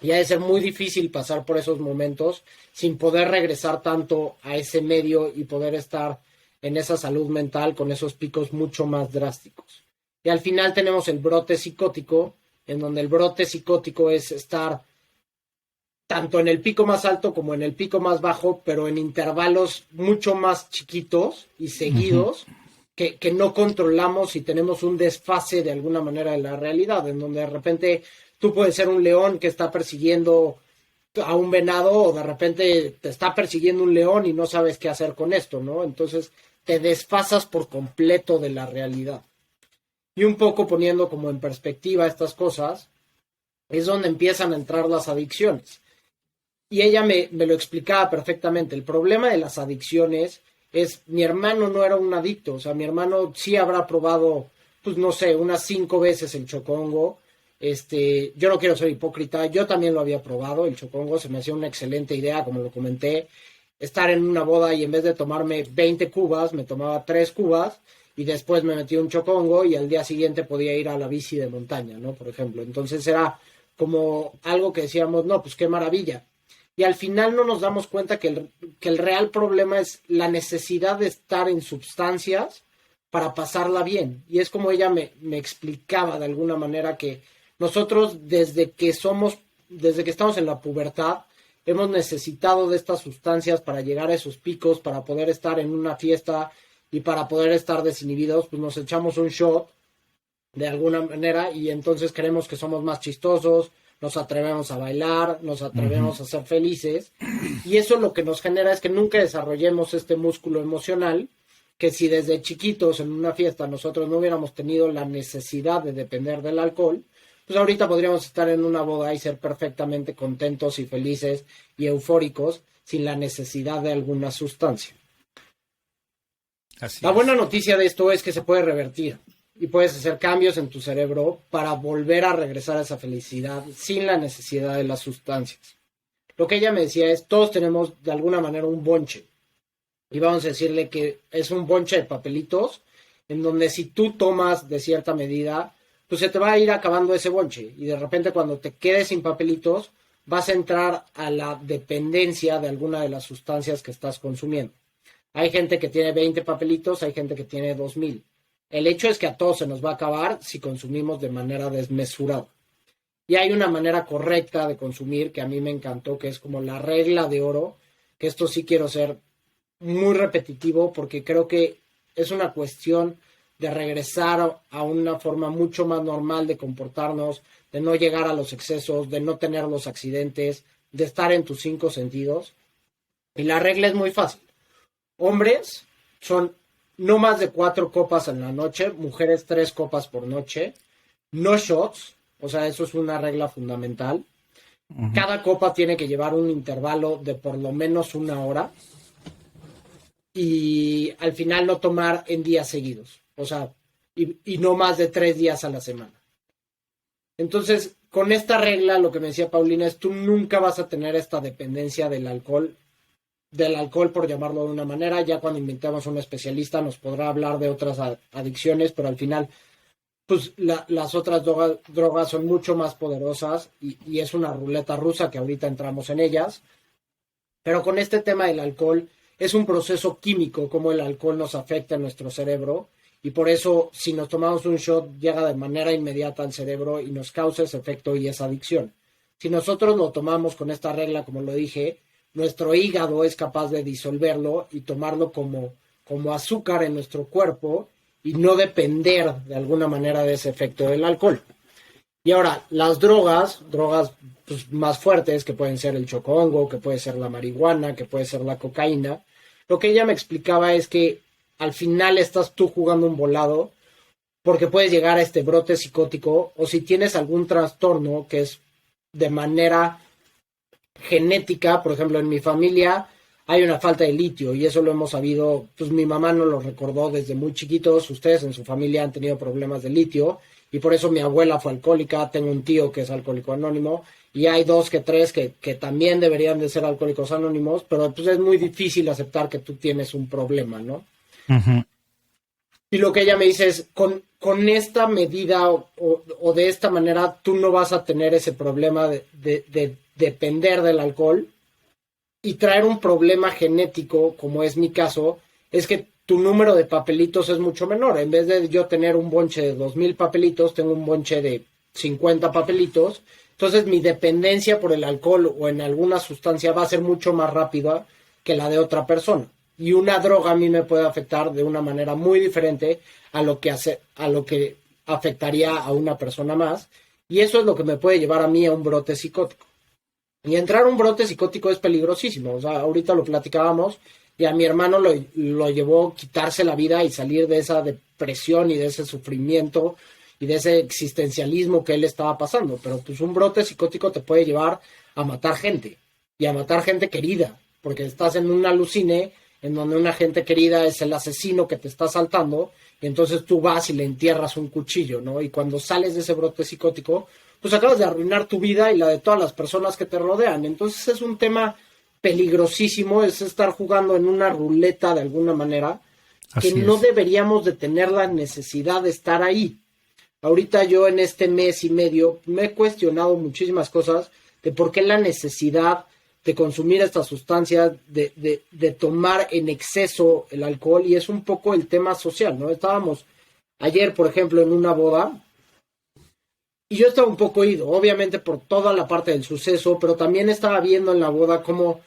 y ha de ser muy difícil pasar por esos momentos sin poder regresar tanto a ese medio y poder estar en esa salud mental con esos picos mucho más drásticos. Y al final tenemos el brote psicótico, en donde el brote psicótico es estar tanto en el pico más alto como en el pico más bajo, pero en intervalos mucho más chiquitos y seguidos, que no controlamos y tenemos un desfase de alguna manera de la realidad, en donde de repente tú puedes ser un león que está persiguiendo a un venado, o de repente te está persiguiendo un león y no sabes qué hacer con esto, ¿no? Entonces te desfasas por completo de la realidad. Y un poco poniendo como en perspectiva estas cosas, es donde empiezan a entrar las adicciones. Y ella me lo explicaba perfectamente. El problema de las adicciones es, mi hermano no era un adicto, o sea, mi hermano sí habrá probado, pues no sé, unas 5 veces el chocongo. Yo no quiero ser hipócrita, yo también lo había probado, el chocongo, se me hacía una excelente idea, como lo comenté, estar en una boda y en vez de tomarme 20 cubas, me tomaba 3 cubas, y después me metí un chocongo y al día siguiente podía ir a la bici de montaña, ¿no? Por ejemplo, entonces era como algo que decíamos, no, pues qué maravilla. Y al final no nos damos cuenta que el real problema es la necesidad de estar en sustancias para pasarla bien. Y es como ella me explicaba de alguna manera que nosotros desde que estamos en la pubertad, hemos necesitado de estas sustancias para llegar a esos picos, para poder estar en una fiesta y para poder estar desinhibidos, pues nos echamos un shot de alguna manera y entonces creemos que somos más chistosos, nos atrevemos a bailar, nos atrevemos a ser felices, y eso lo que nos genera es que nunca desarrollemos este músculo emocional, que si desde chiquitos en una fiesta nosotros no hubiéramos tenido la necesidad de depender del alcohol, pues ahorita podríamos estar en una boda y ser perfectamente contentos y felices y eufóricos sin la necesidad de alguna sustancia. La buena noticia de esto es que se puede revertir y puedes hacer cambios en tu cerebro para volver a regresar a esa felicidad sin la necesidad de las sustancias. Lo que ella me decía es, todos tenemos de alguna manera un bonche, y vamos a decirle que es un bonche de papelitos en donde si tú tomas de cierta medida, pues se te va a ir acabando ese bonche y de repente cuando te quedes sin papelitos vas a entrar a la dependencia de alguna de las sustancias que estás consumiendo. Hay gente que tiene 20 papelitos, hay gente que tiene 2000. El hecho es que a todos se nos va a acabar si consumimos de manera desmesurada. Y hay una manera correcta de consumir que a mí me encantó, que es como la regla de oro, que esto sí quiero ser muy repetitivo porque creo que es una cuestión de regresar a una forma mucho más normal de comportarnos, de no llegar a los excesos, de no tener los accidentes, de estar en tus 5 sentidos. Y la regla es muy fácil. Hombres son no más de 4 copas en la noche, mujeres 3 copas por noche, no shots, o sea, eso es una regla fundamental. Cada copa tiene que llevar un intervalo de por lo menos 1 hora y al final no tomar en días seguidos, o sea, y no más de 3 días a la semana. Entonces, con esta regla, lo que me decía Paulina es, tú nunca vas a tener esta dependencia del alcohol por llamarlo de una manera. Ya cuando invitemos a un especialista nos podrá hablar de otras adicciones, pero al final pues las otras drogas son mucho más poderosas y es una ruleta rusa que ahorita entramos en ellas. Pero con este tema del alcohol es un proceso químico, como el alcohol nos afecta en nuestro cerebro, y por eso si nos tomamos un shot llega de manera inmediata al cerebro y nos causa ese efecto y esa adicción. Si nosotros lo tomamos con esta regla, como lo dije, nuestro hígado es capaz de disolverlo y tomarlo como azúcar en nuestro cuerpo y no depender de alguna manera de ese efecto del alcohol. Y ahora, las drogas pues, más fuertes, que pueden ser el chocongo, que puede ser la marihuana, que puede ser la cocaína, lo que ella me explicaba es que al final estás tú jugando un volado, porque puedes llegar a este brote psicótico, o si tienes algún trastorno que es de manera genética. Por ejemplo, en mi familia hay una falta de litio, y eso lo hemos sabido, pues mi mamá nos lo recordó desde muy chiquitos. Ustedes en su familia han tenido problemas de litio, y por eso mi abuela fue alcohólica. Tengo un tío que es alcohólico anónimo, y hay 2 que 3 que también deberían de ser alcohólicos anónimos, pero pues es muy difícil aceptar que tú tienes un problema, ¿no? Uh-huh. Y lo que ella me dice es, con esta medida o de esta manera, tú no vas a tener ese problema de depender del alcohol, y traer un problema genético, como es mi caso, es que tu número de papelitos es mucho menor. En vez de yo tener un bonche de 2,000 papelitos, tengo un bonche de 50 papelitos. Entonces mi dependencia por el alcohol o en alguna sustancia va a ser mucho más rápida que la de otra persona. Y una droga a mí me puede afectar de una manera muy diferente a lo que afectaría a una persona más. Y eso es lo que me puede llevar a mí a un brote psicótico. Y entrar a un brote psicótico es peligrosísimo. O sea, ahorita lo platicábamos, y a mi hermano lo llevó a quitarse la vida y salir de esa depresión y de ese sufrimiento y de ese existencialismo que él estaba pasando. Pero pues un brote psicótico te puede llevar a matar gente, y a matar gente querida, porque estás en un alucine en donde una gente querida es el asesino que te está asaltando, y entonces tú vas y le entierras un cuchillo, ¿no? Y cuando sales de ese brote psicótico, pues acabas de arruinar tu vida y la de todas las personas que te rodean. Entonces es un tema peligrosísimo, es estar jugando en una ruleta de alguna manera, que no deberíamos de tener la necesidad de estar ahí. Ahorita yo en este mes y medio me he cuestionado muchísimas cosas de por qué la necesidad de consumir estas sustancias, de tomar en exceso el alcohol, y es un poco el tema social, ¿no? Estábamos ayer, por ejemplo, en una boda, y yo estaba un poco ido, obviamente por toda la parte del suceso, pero también estaba viendo en la boda cómo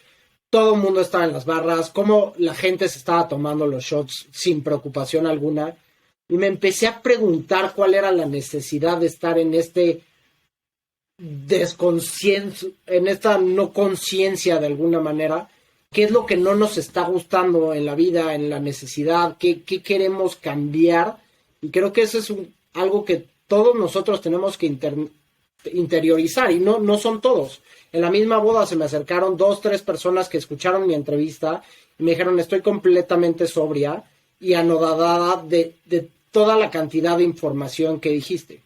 todo el mundo estaba en las barras, cómo la gente se estaba tomando los shots sin preocupación alguna, y me empecé a preguntar cuál era la necesidad de estar en este desconciencia, en esta no conciencia de alguna manera. ¿Qué es lo que no nos está gustando en la vida, en la necesidad? ¿Qué queremos cambiar? Y creo que eso es algo que todos nosotros tenemos que interiorizar, y no son todos. En la misma boda se me acercaron 2, 3 personas que escucharon mi entrevista y me dijeron: estoy completamente sobria y anodadada de toda la cantidad de información que dijiste.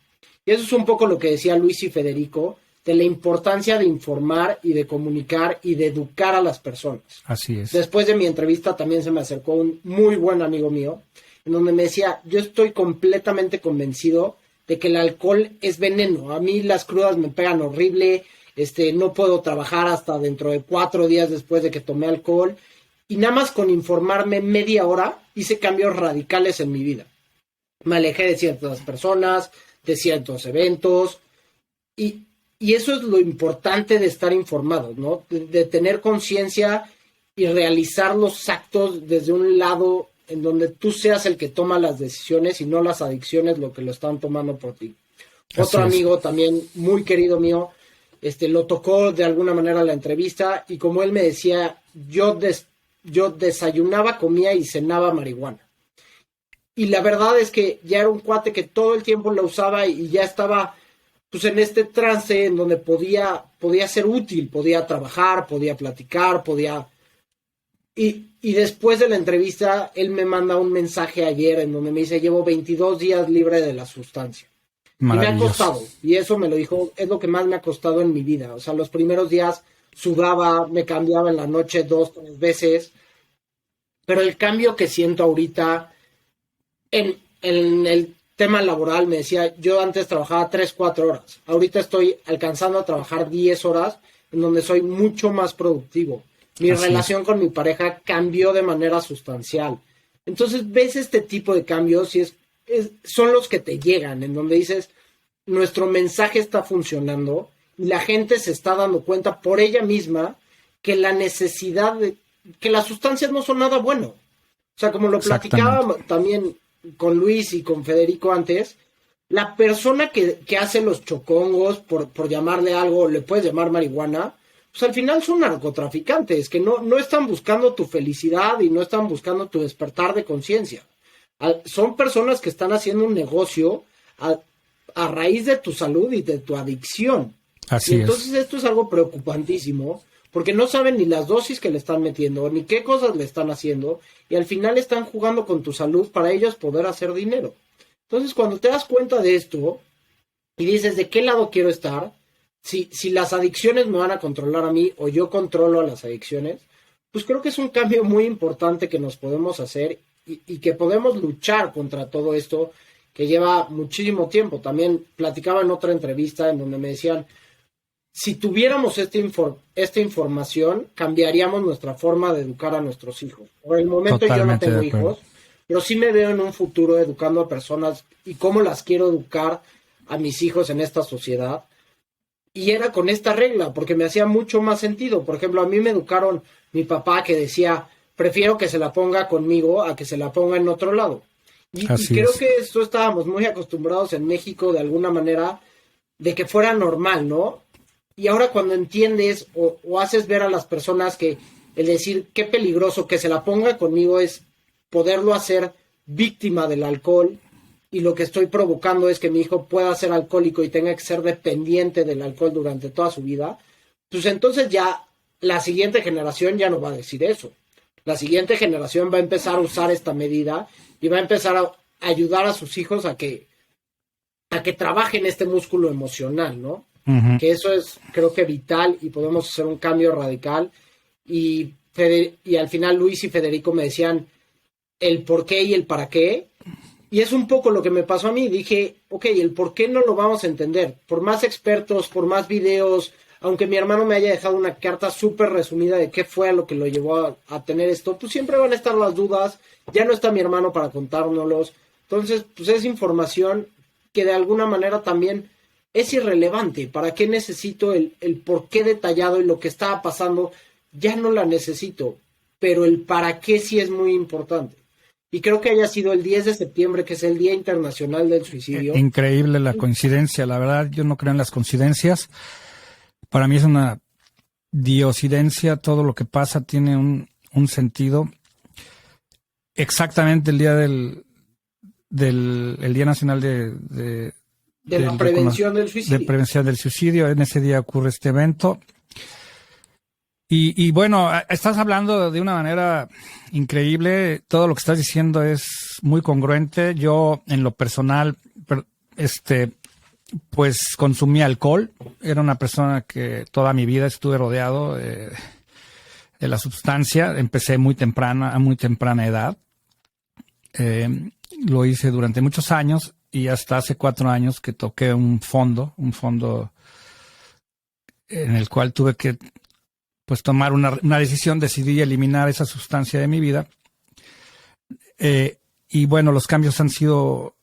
Y eso es un poco lo que decía Luis y Federico, de la importancia de informar y de comunicar y de educar a las personas. Así es. Después de mi entrevista también se me acercó un muy buen amigo mío, en donde me decía: yo estoy completamente convencido de que el alcohol es veneno. A mí las crudas me pegan horrible, no puedo trabajar hasta dentro de 4 días después de que tomé alcohol, y nada más con informarme media hora hice cambios radicales en mi vida. Me alejé de ciertas personas, de ciertos eventos, y eso es lo importante de estar informados, ¿no? De tener conciencia y realizar los actos desde un lado en donde tú seas el que toma las decisiones y no las adicciones lo que lo están tomando por ti. Otro amigo también muy querido mío, lo tocó de alguna manera la entrevista, y como él me decía, yo desayunaba, comía y cenaba marihuana. Y la verdad es que ya era un cuate que todo el tiempo la usaba y ya estaba pues en este trance en donde podía ser útil, podía trabajar, podía platicar, Y después de la entrevista, él me manda un mensaje ayer en donde me dice: llevo 22 días libre de la sustancia. Y me ha costado, y eso me lo dijo, es lo que más me ha costado en mi vida. O sea, los primeros días sudaba, me cambiaba en la noche 2, 3 veces, pero el cambio que siento ahorita en el tema laboral, me decía, yo antes trabajaba 3, 4 horas, ahorita estoy alcanzando a trabajar 10 horas, en donde soy mucho más productivo. Mi relación con mi pareja cambió de manera sustancial. Entonces ves este tipo de cambios y son los que te llegan, en donde dices, nuestro mensaje está funcionando y la gente se está dando cuenta por ella misma que la necesidad que las sustancias no son nada bueno. O sea, como lo platicaba también con Luis y con Federico antes, la persona que hace los chocongos, por llamarle algo, le puedes llamar marihuana, pues al final son narcotraficantes, que no están buscando tu felicidad y no están buscando tu despertar de conciencia. Son personas que están haciendo un negocio a raíz de tu salud y de tu adicción. Así y entonces esto es algo preocupantísimo, porque no saben ni las dosis que le están metiendo, ni qué cosas le están haciendo, y al final están jugando con tu salud para ellos poder hacer dinero. Entonces, cuando te das cuenta de esto y dices, ¿de qué lado quiero estar? Si las adicciones me van a controlar a mí o yo controlo a las adicciones, pues creo que es un cambio muy importante que nos podemos hacer y que podemos luchar contra todo esto que lleva muchísimo tiempo. También platicaba en otra entrevista en donde me decían, si tuviéramos esta información, cambiaríamos nuestra forma de educar a nuestros hijos. Por el momento Totalmente yo no tengo hijos, pero sí me veo en un futuro educando a personas y cómo las quiero educar a mis hijos en esta sociedad. Y era con esta regla, porque me hacía mucho más sentido. Por ejemplo, a mí me educaron mi papá que decía, prefiero que se la ponga conmigo a que se la ponga en otro lado. Y creo que esto estábamos muy acostumbrados en México de alguna manera de que fuera normal, ¿no? Y ahora cuando entiendes o haces ver a las personas que el decir qué peligroso que se la ponga conmigo es poderlo hacer víctima del alcohol, y lo que estoy provocando es que mi hijo pueda ser alcohólico y tenga que ser dependiente del alcohol durante toda su vida, pues entonces ya la siguiente generación ya no va a decir eso. La siguiente generación va a empezar a usar esta medida y va a empezar a ayudar a sus hijos a que trabajen este músculo emocional, ¿no? Uh-huh. Que eso es, creo que vital, y podemos hacer un cambio radical. Y al final Luis y Federico me decían el por qué y el para qué. Y es un poco lo que me pasó a mí. Dije, ok, el por qué no lo vamos a entender. Por más expertos, por más videos, aunque mi hermano me haya dejado una carta súper resumida de qué fue lo que lo llevó a tener esto, pues siempre van a estar las dudas. Ya no está mi hermano para contárnoslos. Entonces, pues es información que de alguna manera también es irrelevante. ¿Para qué necesito el por qué detallado y lo que estaba pasando? Ya no la necesito. Pero el para qué sí es muy importante. Y creo que haya sido el 10 de septiembre, que es el Día Internacional del Suicidio. Increíble la coincidencia, la verdad, yo no creo en las coincidencias. Para mí es una diosidencia, todo lo que pasa tiene un sentido. Exactamente el día el Día Nacional de la prevención del suicidio. De prevención del suicidio, en ese día ocurre este evento. Y bueno, estás hablando de una manera increíble, todo lo que estás diciendo es muy congruente. Yo, en lo personal, pues consumí alcohol. Era una persona que toda mi vida estuve rodeado de la sustancia. Empecé a muy temprana edad. Lo hice durante muchos años y hasta hace 4 años que toqué un fondo en el cual tuve que pues tomar una decisión, decidí eliminar esa sustancia de mi vida. Y bueno, los cambios han sido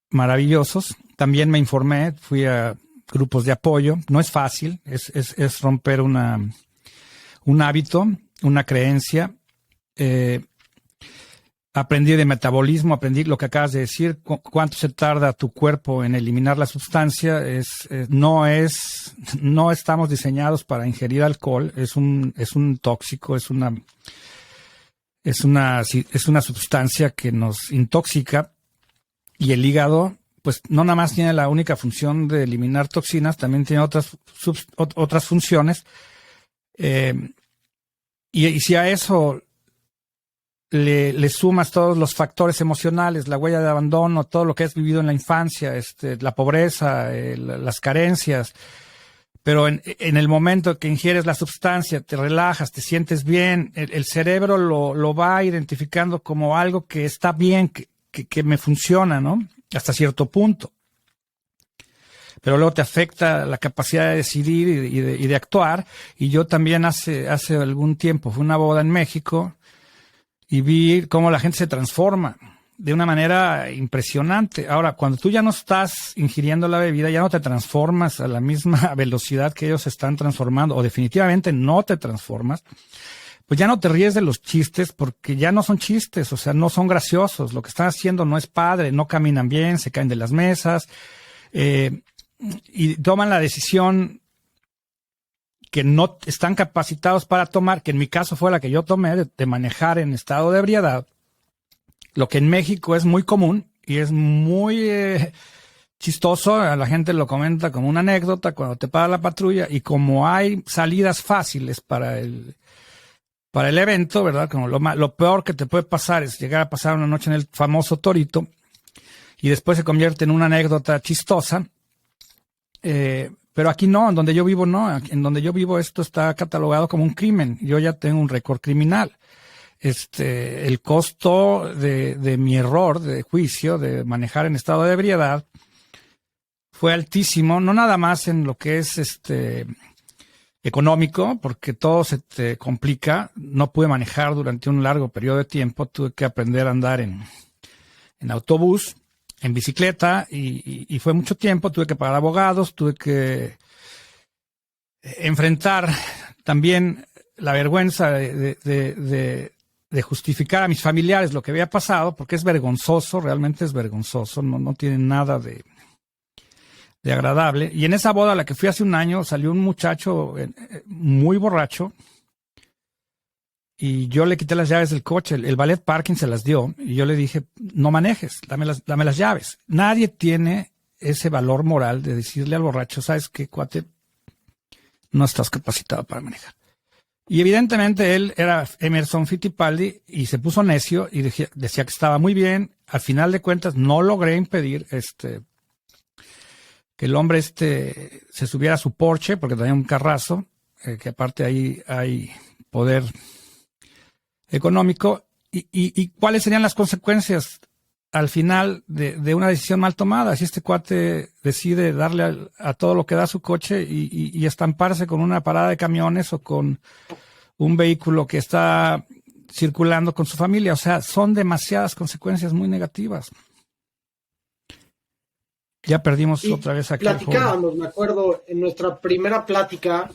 maravillosos. También me informé, fui a grupos de apoyo. No es fácil, es romper un hábito, una creencia. Aprendí de metabolismo, aprendí lo que acabas de decir, cuánto se tarda tu cuerpo en eliminar la sustancia. No estamos diseñados para ingerir alcohol, es un tóxico, es una sustancia que nos intoxica, y el hígado, pues no nada más tiene la única función de eliminar toxinas, también tiene otras funciones, y si a eso le sumas todos los factores emocionales, la huella de abandono, todo lo que has vivido en la infancia, la pobreza, las carencias, pero en el momento que ingieres la sustancia, te relajas, te sientes bien, el cerebro lo va identificando como algo que está bien, que me funciona, ¿no? Hasta cierto punto. Pero luego te afecta la capacidad de decidir y de actuar. Y yo también hace algún tiempo fui a una boda en México y vi cómo la gente se transforma de una manera impresionante. Ahora, cuando tú ya no estás ingiriendo la bebida, ya no te transformas a la misma velocidad que ellos se están transformando, o definitivamente no te transformas, pues ya no te ríes de los chistes, porque ya no son chistes, o sea, no son graciosos. Lo que están haciendo no es padre, no caminan bien, se caen de las mesas, y toman la decisión que no están capacitados para tomar, que en mi caso fue la que yo tomé, de manejar en estado de ebriedad, lo que en México es muy común y es muy chistoso, a la gente lo comenta como una anécdota cuando te para la patrulla, y como hay salidas fáciles para el evento, ¿verdad? Como lo peor que te puede pasar es llegar a pasar una noche en el famoso Torito y después se convierte en una anécdota chistosa. Pero aquí no, en donde yo vivo no, en donde yo vivo esto está catalogado como un crimen. Yo ya tengo un récord criminal. El costo de mi error de juicio, de manejar en estado de ebriedad, fue altísimo, no nada más en lo que es económico, porque todo se te complica. No pude manejar durante un largo periodo de tiempo, tuve que aprender a andar en autobús, en bicicleta, y fue mucho tiempo, tuve que pagar abogados, tuve que enfrentar también la vergüenza de justificar a mis familiares lo que había pasado, porque es vergonzoso, realmente es vergonzoso, no tiene nada de agradable. Y en esa boda a la que fui hace un año salió un muchacho muy borracho y yo le quité las llaves del coche. El valet parking se las dio y yo le dije, no manejes, dame las llaves. Nadie tiene ese valor moral de decirle al borracho, ¿sabes qué, cuate? No estás capacitado para manejar. Y evidentemente él era Emerson Fittipaldi y se puso necio y decía que estaba muy bien. Al final de cuentas no logré impedir que el hombre se subiera a su Porsche, porque tenía un carrazo, que aparte ahí hay poder económico. ¿Y cuáles serían las consecuencias al final de una decisión mal tomada? Si este cuate decide darle a todo lo que da su coche y estamparse con una parada de camiones o con un vehículo que está circulando con su familia. O sea, son demasiadas consecuencias muy negativas. Ya perdimos otra vez aquí. Platicábamos, me acuerdo, en nuestra primera plática,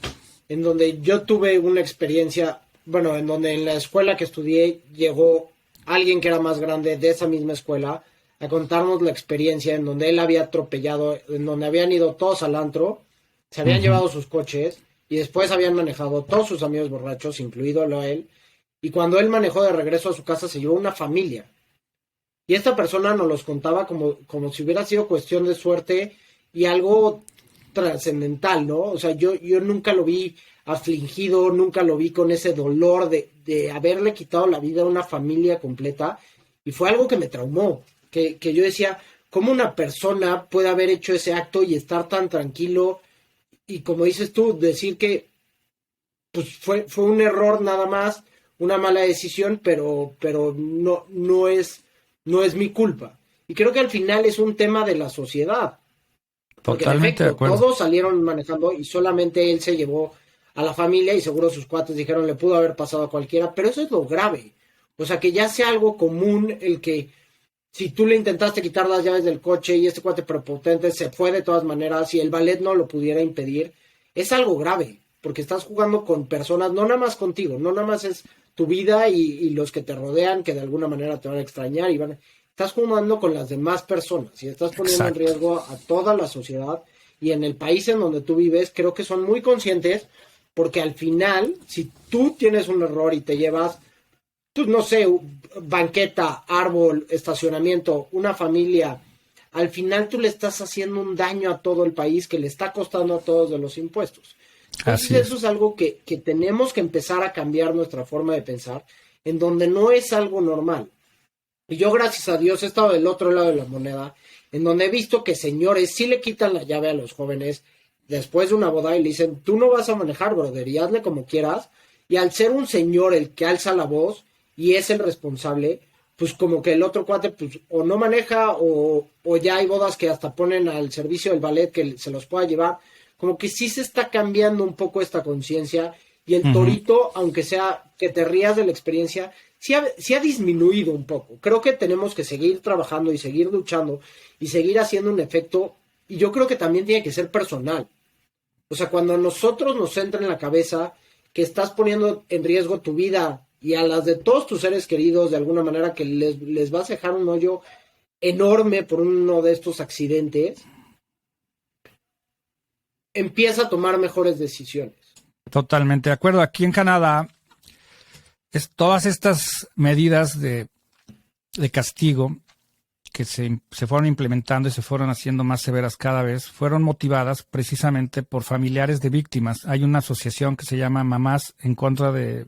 en donde yo tuve una experiencia, bueno, en donde en la escuela que estudié llegó alguien que era más grande de esa misma escuela a contarnos la experiencia en donde él había atropellado, en donde habían ido todos al antro, se habían llevado sus coches y después habían manejado todos sus amigos borrachos, incluido él, y cuando él manejó de regreso a su casa se llevó una familia. Y esta persona nos los contaba como si hubiera sido cuestión de suerte y algo trascendental, ¿no? O sea, yo nunca lo vi afligido, nunca lo vi con ese dolor de haberle quitado la vida a una familia completa. Y fue algo que me traumó, que yo decía, ¿cómo una persona puede haber hecho ese acto y estar tan tranquilo? Y como dices tú, decir que pues fue un error nada más, una mala decisión, pero no es mi culpa. Y creo que al final es un tema de la sociedad. Porque Totalmente en efecto, de acuerdo. todos salieron manejando y solamente él se llevó a la familia y seguro sus cuates dijeron le pudo haber pasado a cualquiera, pero eso es lo grave. O sea, que ya sea algo común el que si tú le intentaste quitar las llaves del coche y este cuate prepotente se fue de todas maneras y el valet no lo pudiera impedir, es algo grave, porque estás jugando con personas, no nada más contigo, no nada más es tu vida y los que te rodean, que de alguna manera te van a extrañar y estás jugando con las demás personas y estás poniendo en riesgo a toda la sociedad y en el país en donde tú vives, creo que son muy conscientes porque al final, si tú tienes un error y te llevas, pues no sé, banqueta, árbol, estacionamiento, una familia, al final tú le estás haciendo un daño a todo el país que le está costando a todos de los impuestos. Entonces eso es algo que tenemos que empezar a cambiar nuestra forma de pensar, en donde no es algo normal. Y yo, gracias a Dios, he estado del otro lado de la moneda, en donde he visto que señores sí le quitan la llave a los jóvenes después de una boda y le dicen, tú no vas a manejar, brother, y hazle como quieras. Y al ser un señor el que alza la voz y es el responsable, pues como que el otro cuate pues o no maneja o ya hay bodas que hasta ponen al servicio del ballet que se los pueda llevar. Como que sí se está cambiando un poco esta conciencia y el torito, aunque sea que te rías de la experiencia, sí ha disminuido un poco. Creo que tenemos que seguir trabajando y seguir luchando y seguir haciendo un efecto, y yo creo que también tiene que ser personal. O sea, cuando a nosotros nos entra en la cabeza que estás poniendo en riesgo tu vida y a las de todos tus seres queridos de alguna manera, que les vas a dejar un hoyo enorme por uno de estos accidentes, empieza a tomar mejores decisiones. Totalmente de acuerdo. Aquí en Canadá, todas estas medidas de castigo que se fueron implementando y se fueron haciendo más severas cada vez, fueron motivadas precisamente por familiares de víctimas. Hay una asociación que se llama Mamás en contra de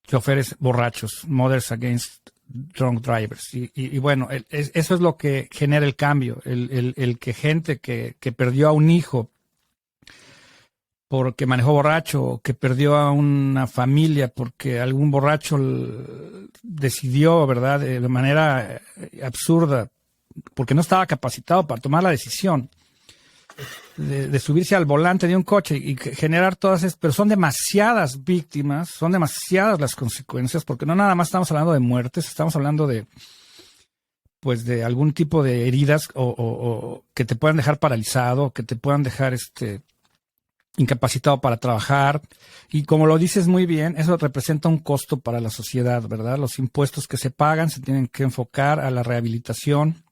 choferes borrachos, Mothers Against Drunk Drivers. Y bueno, eso es lo que genera el cambio, el que gente que perdió a un hijo porque manejó borracho, o que perdió a una familia porque algún borracho decidió, ¿verdad?, de manera absurda, porque no estaba capacitado para tomar la decisión de subirse al volante de un coche y generar todas esas, pero son demasiadas víctimas, son demasiadas las consecuencias, porque no nada más estamos hablando de muertes, estamos hablando de algún tipo de heridas o que te puedan dejar paralizado, que te puedan dejar incapacitado para trabajar. Y como lo dices muy bien, eso representa un costo para la sociedad, ¿verdad? Los impuestos que se pagan se tienen que enfocar a la rehabilitación.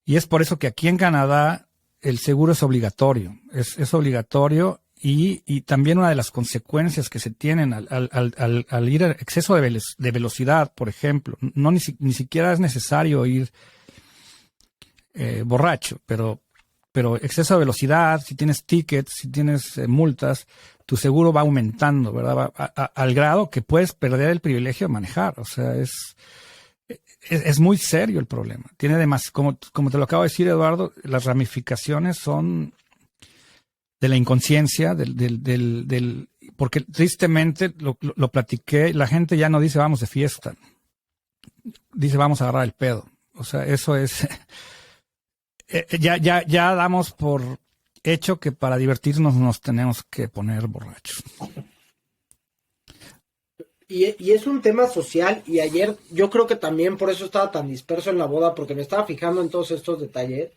Y es por eso que aquí en Canadá el seguro es obligatorio. Es obligatorio y también una de las consecuencias que se tienen al ir a exceso de velocidad, por ejemplo. Ni siquiera es necesario ir borracho, pero exceso de velocidad, si tienes tickets, si tienes multas, tu seguro va aumentando, ¿verdad? Al grado que puedes perder el privilegio de manejar. O sea, es muy serio el problema. Tiene como te lo acabo de decir, Eduardo, las ramificaciones son de la inconsciencia, porque tristemente lo platiqué, la gente ya no dice vamos de fiesta, dice vamos a agarrar el pedo. O sea, eso es... Ya damos por hecho que para divertirnos nos tenemos que poner borrachos. Y es un tema social, y ayer yo creo que también por eso estaba tan disperso en la boda, porque me estaba fijando en todos estos detalles,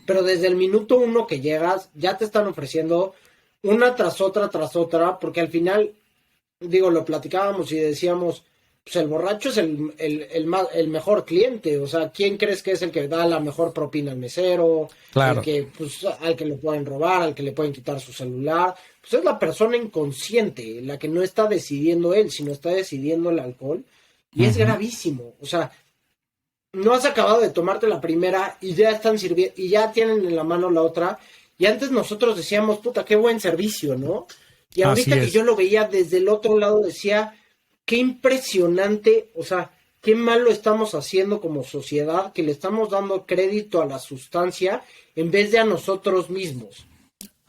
pero desde el minuto 1 que llegas ya te están ofreciendo una tras otra, porque al final, digo, lo platicábamos y decíamos, pues el borracho es el mejor cliente. O sea, ¿quién crees que es el que da la mejor propina al mesero? Claro. Al que le pueden robar, al que le pueden quitar su celular. Pues es la persona inconsciente, la que no está decidiendo él, sino está decidiendo el alcohol. Y es gravísimo. O sea, no has acabado de tomarte la primera y ya están sirviendo, y ya tienen en la mano la otra. Y antes nosotros decíamos, puta, qué buen servicio, ¿no? Y ahorita que yo lo veía desde el otro lado, decía, qué impresionante, o sea, qué mal lo estamos haciendo como sociedad, que le estamos dando crédito a la sustancia en vez de a nosotros mismos.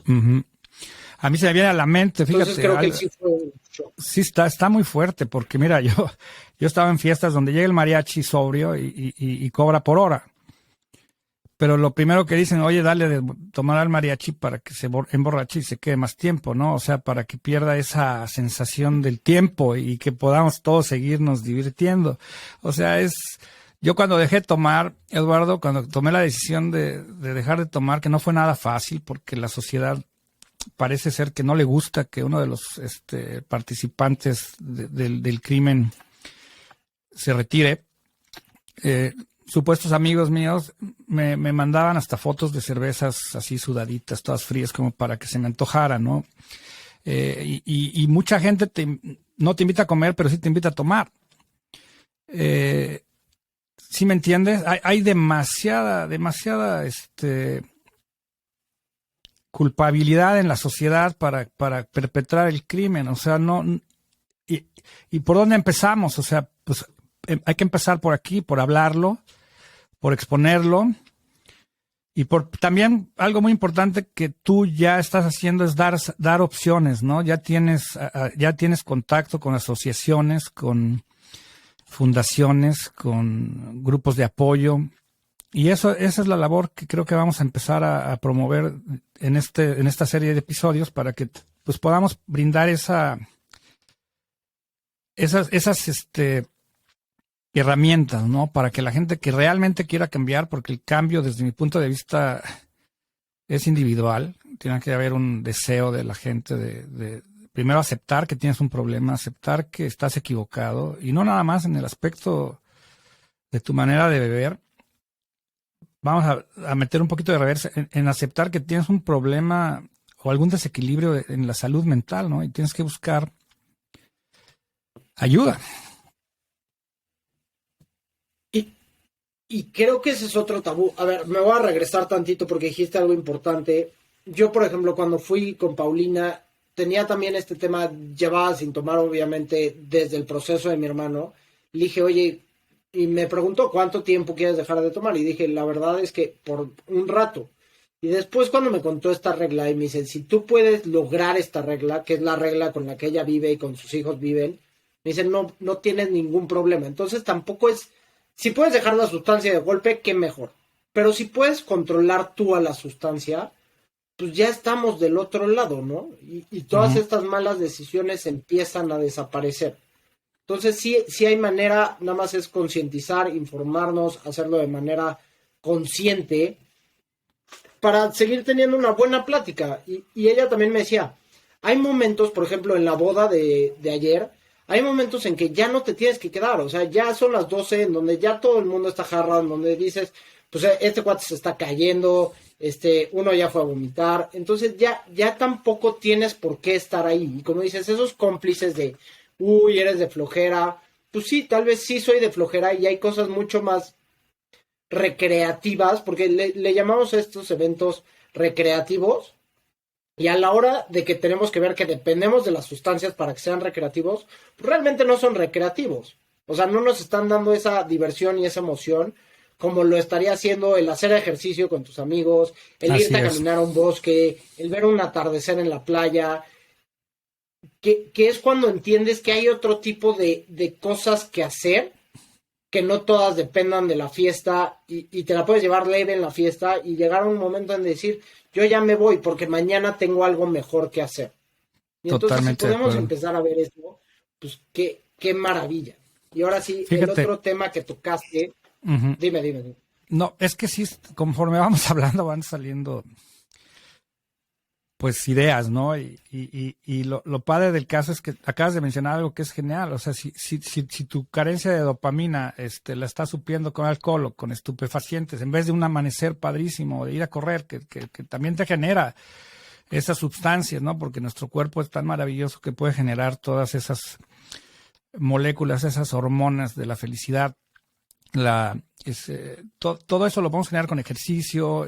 A mí se me viene a la mente, fíjate. Entonces creo que sí fue un shock. Sí, está muy fuerte, porque mira, yo estaba en fiestas donde llega el mariachi sobrio y cobra por hora. Pero lo primero que dicen, oye, dale de tomar al mariachi para que se emborrache y se quede más tiempo, ¿no? O sea, para que pierda esa sensación del tiempo y que podamos todos seguirnos divirtiendo. O sea, yo cuando dejé de tomar, Eduardo, cuando tomé la decisión de dejar de tomar, que no fue nada fácil, porque la sociedad parece ser que no le gusta que uno de los participantes del crimen se retire. Supuestos amigos míos me mandaban hasta fotos de cervezas así sudaditas, todas frías, como para que se me antojara, ¿no? Y mucha gente no te invita a comer, pero sí te invita a tomar. ¿Sí me entiendes? Hay demasiada culpabilidad en la sociedad para perpetrar el crimen. O sea, no... ¿Y por dónde empezamos? O sea, pues hay que empezar por aquí, por hablarlo, por exponerlo, y por también algo muy importante que tú ya estás haciendo es dar opciones, ¿no? Ya tienes contacto con asociaciones, con fundaciones, con grupos de apoyo, y esa es la labor que creo que vamos a empezar a promover en esta serie de episodios, para que pues podamos brindar esas herramientas, ¿no? Para que la gente que realmente quiera cambiar, porque el cambio desde mi punto de vista es individual, tiene que haber un deseo de la gente de primero aceptar que tienes un problema, aceptar que estás equivocado, y no nada más en el aspecto de tu manera de beber. Vamos a meter un poquito de reversa en aceptar que tienes un problema o algún desequilibrio en la salud mental, ¿no? Y tienes que buscar ayuda. Y creo que ese es otro tabú. A ver, me voy a regresar tantito porque dijiste algo importante. Yo, por ejemplo, cuando fui con Paulina, tenía también este tema, llevaba sin tomar, obviamente, desde el proceso de mi hermano. Le dije, oye, y me preguntó, ¿cuánto tiempo quieres dejar de tomar? Y dije, la verdad es que por un rato. Y después cuando me contó esta regla, y me dice, si tú puedes lograr esta regla, que es la regla con la que ella vive y con sus hijos viven, me dice, no tienes ningún problema. Entonces tampoco es, si puedes dejar la sustancia de golpe, qué mejor. Pero si puedes controlar tú a la sustancia, pues ya estamos del otro lado, ¿no? Y todas estas malas decisiones empiezan a desaparecer. Entonces sí hay manera, nada más es concientizar, informarnos, hacerlo de manera consciente para seguir teniendo una buena plática. Y ella también me decía, hay momentos, por ejemplo, en la boda de ayer, hay momentos en que ya no te tienes que quedar, o sea, ya son las 12 en donde ya todo el mundo está jarra, en donde dices, pues este cuate se está cayendo, uno ya fue a vomitar, entonces ya tampoco tienes por qué estar ahí. Y como dices, esos cómplices de, uy, eres de flojera, pues sí, tal vez sí soy de flojera y hay cosas mucho más recreativas, porque le llamamos a estos eventos recreativos, y a la hora de que tenemos que ver que dependemos de las sustancias para que sean recreativos, pues realmente no son recreativos. O sea, no nos están dando esa diversión y esa emoción como lo estaría haciendo el hacer ejercicio con tus amigos, el irte a caminar a un bosque, el ver un atardecer en la playa, que es cuando entiendes que hay otro tipo de cosas que hacer, que no todas dependan de la fiesta y te la puedes llevar leve en la fiesta y llegar a un momento en decir, yo ya me voy porque mañana tengo algo mejor que hacer. Y entonces si podemos empezar a ver eso, pues qué maravilla. Y ahora sí, fíjate, el otro tema que tocaste, dime. No, es que sí, conforme vamos hablando van saliendo pues ideas, ¿no? Y lo padre del caso es que acabas de mencionar algo que es genial. O sea, si tu carencia de dopamina la estás supliendo con alcohol o con estupefacientes, en vez de un amanecer padrísimo, de ir a correr, que también te genera esas sustancias, ¿no? Porque nuestro cuerpo es tan maravilloso que puede generar todas esas moléculas, esas hormonas de la felicidad. Todo eso lo podemos generar con ejercicio,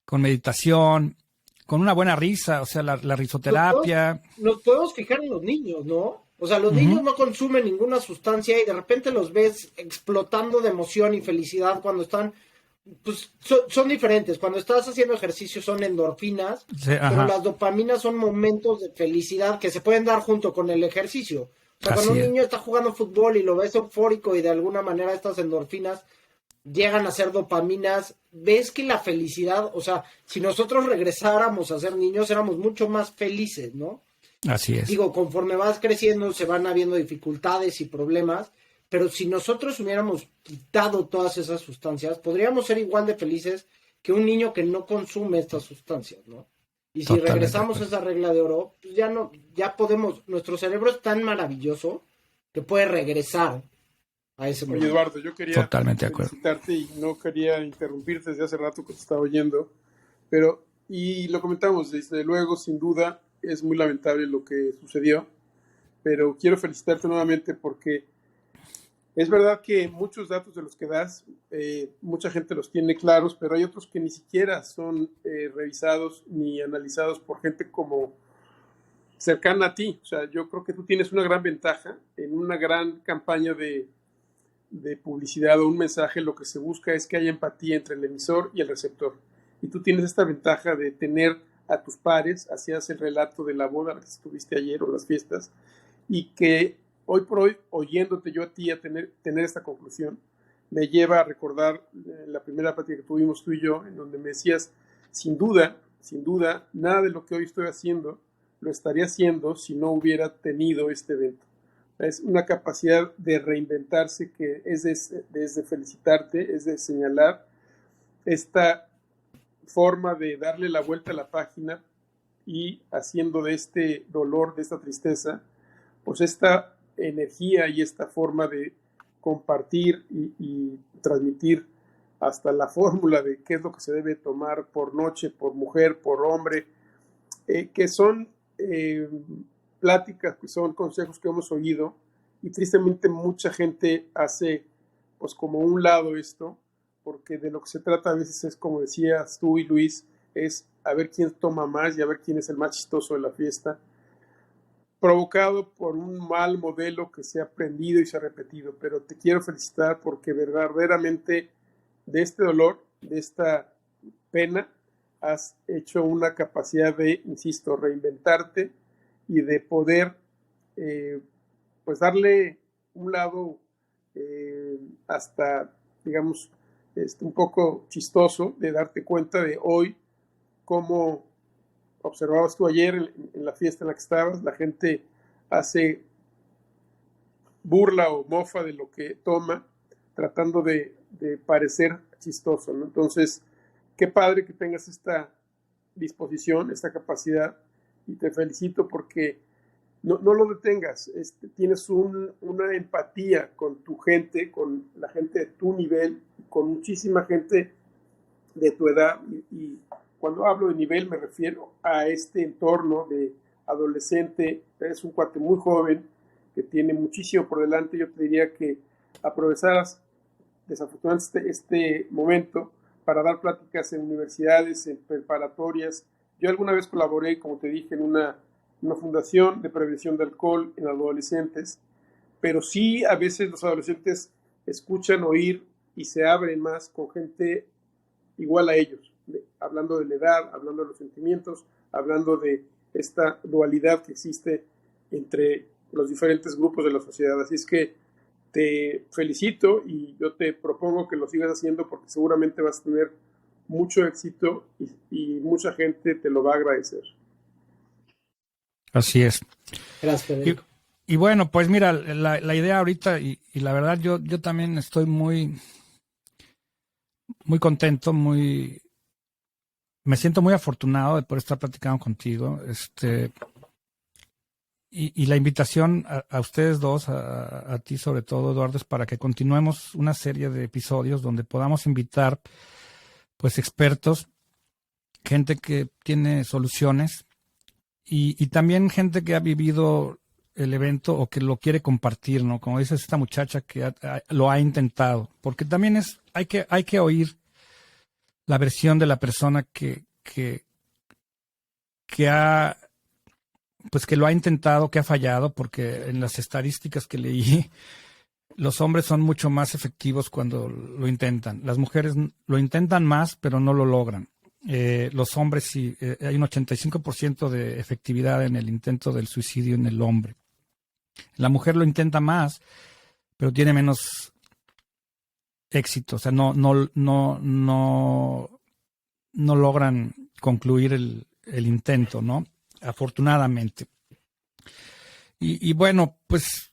con meditación, con una buena risa, o sea, la risoterapia. Nos podemos fijar en los niños, ¿no? O sea, los niños no consumen ninguna sustancia y de repente los ves explotando de emoción y felicidad cuando están, pues son diferentes. Cuando estás haciendo ejercicio son endorfinas, sí, pero las dopaminas son momentos de felicidad que se pueden dar junto con el ejercicio. O sea, cuando un niño está jugando fútbol y lo ves eufórico y de alguna manera estas endorfinas llegan a ser dopaminas, ves que la felicidad, o sea, si nosotros regresáramos a ser niños, éramos mucho más felices, ¿no? Así es. Digo, conforme vas creciendo, se van habiendo dificultades y problemas, pero si nosotros hubiéramos quitado todas esas sustancias, podríamos ser igual de felices que un niño que no consume estas sustancias, ¿no? Y si regresamos a esa regla de oro, pues ya podemos, nuestro cerebro es tan maravilloso que puede regresar a ese momento. Oye, Eduardo, yo quería felicitarte y no quería interrumpirte desde hace rato que te estaba oyendo, pero, y lo comentamos, desde luego, sin duda, es muy lamentable lo que sucedió, pero quiero felicitarte nuevamente porque es verdad que muchos datos de los que das, mucha gente los tiene claros, pero hay otros que ni siquiera son revisados ni analizados por gente como cercana a ti. O sea, yo creo que tú tienes una gran ventaja en una gran campaña de publicidad o un mensaje. Lo que se busca es que haya empatía entre el emisor y el receptor. Y tú tienes esta ventaja de tener a tus pares, hacías el relato de la boda que estuviste ayer o las fiestas, y que hoy por hoy, oyéndote yo a ti a tener esta conclusión, me lleva a recordar la primera plática que tuvimos tú y yo, en donde me decías, sin duda, nada de lo que hoy estoy haciendo lo estaría haciendo si no hubiera tenido este evento. Es una capacidad de reinventarse que es de felicitarte, es de señalar esta forma de darle la vuelta a la página y haciendo de este dolor, de esta tristeza, pues esta energía y esta forma de compartir y transmitir hasta la fórmula de qué es lo que se debe tomar por noche, por mujer, por hombre, que son pláticas, que son consejos que hemos oído, y tristemente mucha gente hace pues como un lado esto, porque de lo que se trata a veces es, como decías tú y Luis, es a ver quién toma más y a ver quién es el más chistoso de la fiesta, provocado por un mal modelo que se ha aprendido y se ha repetido. Pero te quiero felicitar porque verdaderamente de este dolor, de esta pena, has hecho una capacidad de, insisto, reinventarte y de poder pues darle un lado hasta, digamos, un poco chistoso, de darte cuenta de hoy cómo observabas tú ayer en la fiesta en la que estabas, la gente hace burla o mofa de lo que toma, tratando de parecer chistoso, ¿no? Entonces, qué padre que tengas esta disposición, esta capacidad, y te felicito porque no lo detengas. Tienes una empatía con tu gente, con la gente de tu nivel, con muchísima gente de tu edad, y cuando hablo de nivel me refiero a este entorno de adolescente. Eres un cuate muy joven que tiene muchísimo por delante. Yo te diría que aprovecharas desafortunadamente este momento para dar pláticas en universidades, en preparatorias. Yo alguna vez colaboré, como te dije, en una fundación de prevención de alcohol en adolescentes, pero sí a veces los adolescentes escuchan, oír y se abren más con gente igual a ellos, hablando de la edad, hablando de los sentimientos, hablando de esta dualidad que existe entre los diferentes grupos de la sociedad. Así es que te felicito y yo te propongo que lo sigas haciendo porque seguramente vas a tener mucho éxito y mucha gente te lo va a agradecer. Así es. Gracias, Federico. Y bueno, pues mira, la idea ahorita, y la verdad yo también estoy muy contento, me siento muy afortunado de poder estar platicando contigo. Y la invitación a ustedes dos, a ti sobre todo, Eduardo, es para que continuemos una serie de episodios donde podamos invitar pues expertos, gente que tiene soluciones y también gente que ha vivido el evento o que lo quiere compartir, ¿no? Como dice esta muchacha que lo ha intentado, porque también hay que oír la versión de la persona que ha, pues que lo ha intentado, que ha fallado, porque en las estadísticas que leí, los hombres son mucho más efectivos cuando lo intentan. Las mujeres lo intentan más, pero no lo logran. Los hombres sí, hay un 85% de efectividad en el intento del suicidio en el hombre. La mujer lo intenta más, pero tiene menos éxito. O sea, no logran concluir el intento, ¿no? Afortunadamente. Y bueno, pues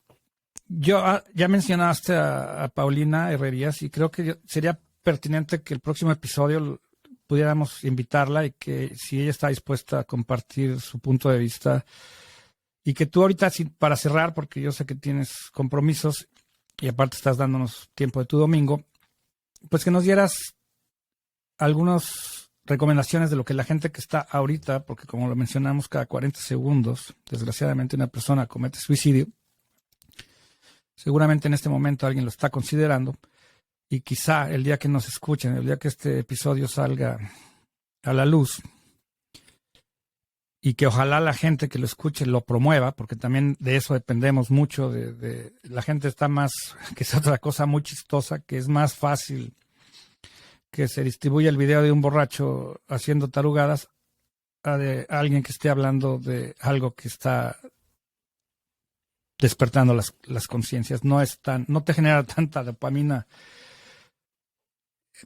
ya mencionaste a Paulina Herrerías y creo que sería pertinente que el próximo episodio pudiéramos invitarla y que si ella está dispuesta a compartir su punto de vista y que tú ahorita, para cerrar, porque yo sé que tienes compromisos y aparte estás dándonos tiempo de tu domingo, pues que nos dieras algunas recomendaciones de lo que la gente que está ahorita, porque como lo mencionamos, cada 40 segundos, desgraciadamente una persona comete suicidio. Seguramente en este momento alguien lo está considerando y quizá el día que nos escuchen, el día que este episodio salga a la luz y que ojalá la gente que lo escuche lo promueva, porque también de eso dependemos mucho, de la gente está más, que es otra cosa muy chistosa, que es más fácil que se distribuya el video de un borracho haciendo tarugadas a de alguien que esté hablando de algo que está despertando las conciencias. No te genera tanta dopamina,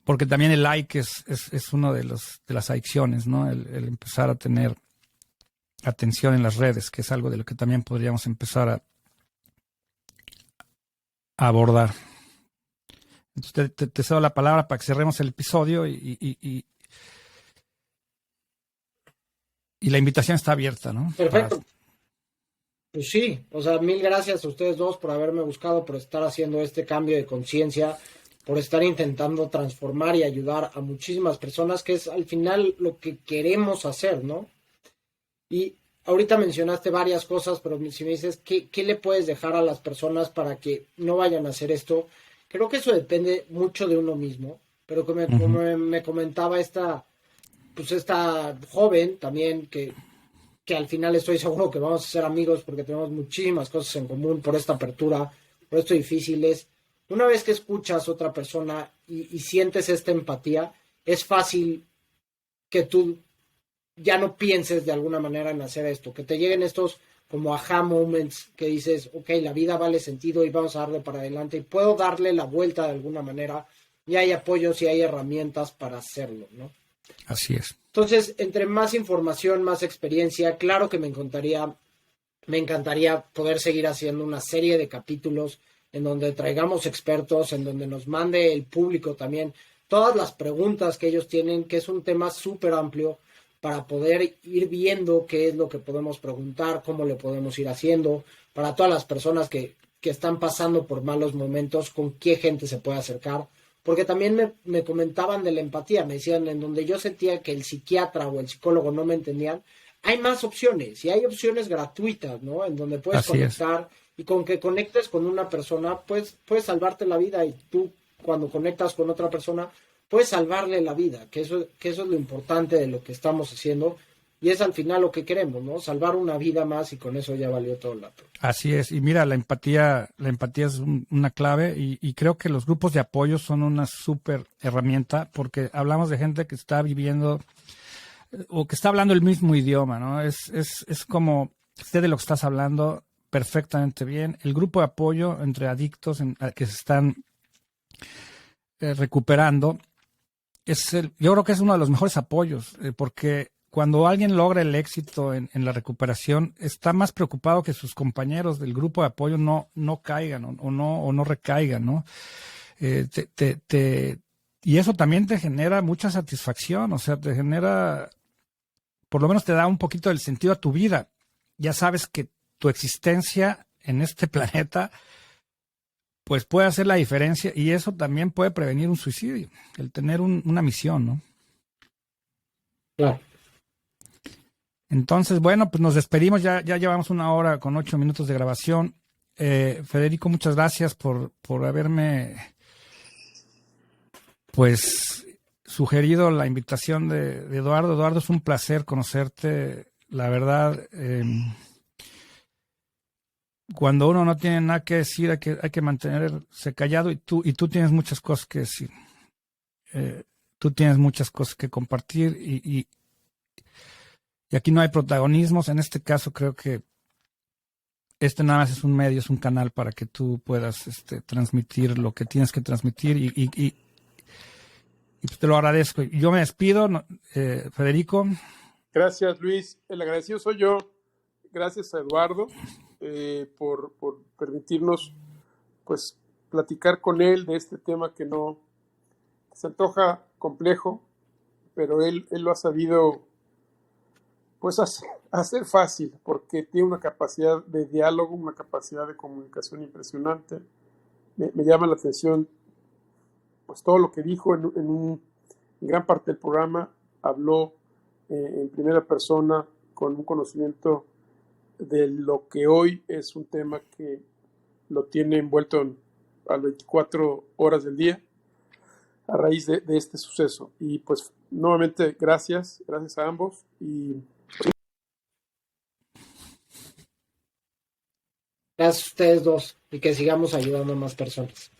porque también el like es uno de las adicciones, ¿no? El empezar a tener atención en las redes, que es algo de lo que también podríamos empezar a abordar. Entonces te cedo la palabra para que cerremos el episodio y la invitación está abierta, ¿no? Perfecto. Pues sí, o sea, mil gracias a ustedes dos por haberme buscado, por estar haciendo este cambio de conciencia, por estar intentando transformar y ayudar a muchísimas personas, que es al final lo que queremos hacer, ¿no? Y ahorita mencionaste varias cosas, pero si me dices, ¿qué le puedes dejar a las personas para que no vayan a hacer esto? Creo que eso depende mucho de uno mismo, pero como me comentaba esta joven también, que al final estoy seguro que vamos a ser amigos porque tenemos muchísimas cosas en común por esta apertura, por esto difícil es, una vez que escuchas a otra persona y sientes esta empatía, es fácil que tú ya no pienses de alguna manera en hacer esto, que te lleguen estos como aha moments que dices, ok, la vida vale sentido y vamos a darle para adelante y puedo darle la vuelta de alguna manera y hay apoyos y hay herramientas para hacerlo, ¿no? Así es. Entonces, entre más información, más experiencia, claro que me encantaría poder seguir haciendo una serie de capítulos en donde traigamos expertos, en donde nos mande el público también todas las preguntas que ellos tienen, que es un tema súper amplio para poder ir viendo qué es lo que podemos preguntar, cómo le podemos ir haciendo, para todas las personas que están pasando por malos momentos, con qué gente se puede acercar. Porque también me comentaban de la empatía, me decían, en donde yo sentía que el psiquiatra o el psicólogo no me entendían, hay más opciones y hay opciones gratuitas, ¿no? En donde puedes conectar y con que conectes con una persona, pues puedes salvarte la vida y tú cuando conectas con otra persona puedes salvarle la vida, que eso es lo importante de lo que estamos haciendo y es al final lo que queremos, ¿no? Salvar una vida más y con eso ya valió todo el rato. Así es, y mira, la empatía es una clave y creo que los grupos de apoyo son una súper herramienta porque hablamos de gente que está viviendo o que está hablando el mismo idioma, ¿no? Es como, sé de lo que estás hablando perfectamente bien. El grupo de apoyo entre adictos que se están recuperando, yo creo que es uno de los mejores apoyos, porque cuando alguien logra el éxito en la recuperación, está más preocupado que sus compañeros del grupo de apoyo no caigan o no recaigan, ¿no? Y eso también te genera mucha satisfacción, o sea, te genera, por lo menos te da un poquito del sentido a tu vida. Ya sabes que tu existencia en este planeta pues puede hacer la diferencia y eso también puede prevenir un suicidio, el tener una misión, ¿no? Claro. Entonces, bueno, pues nos despedimos, ya llevamos 1 hora con 8 minutos de grabación. Federico, muchas gracias por haberme, pues, sugerido la invitación de Eduardo. Eduardo, es un placer conocerte, la verdad. Cuando uno no tiene nada que decir, hay que mantenerse callado y tú tienes muchas cosas que decir. Tú tienes muchas cosas que compartir y aquí no hay protagonismos. En este caso creo que nada más es un medio, es un canal para que tú puedas transmitir lo que tienes que transmitir y te lo agradezco. Yo me despido, Federico. Gracias, Luis. El agradecido soy yo. Gracias a Eduardo por permitirnos pues platicar con él de este tema que se antoja complejo, pero él lo ha sabido pues hacer fácil, porque tiene una capacidad de diálogo, una capacidad de comunicación impresionante. Me llama la atención pues todo lo que dijo en gran parte del programa. Habló en primera persona con un conocimiento de lo que hoy es un tema que lo tiene envuelto a 24 horas del día a raíz de este suceso. Y pues nuevamente gracias a ambos y Gracias a ustedes dos y que sigamos ayudando a más personas.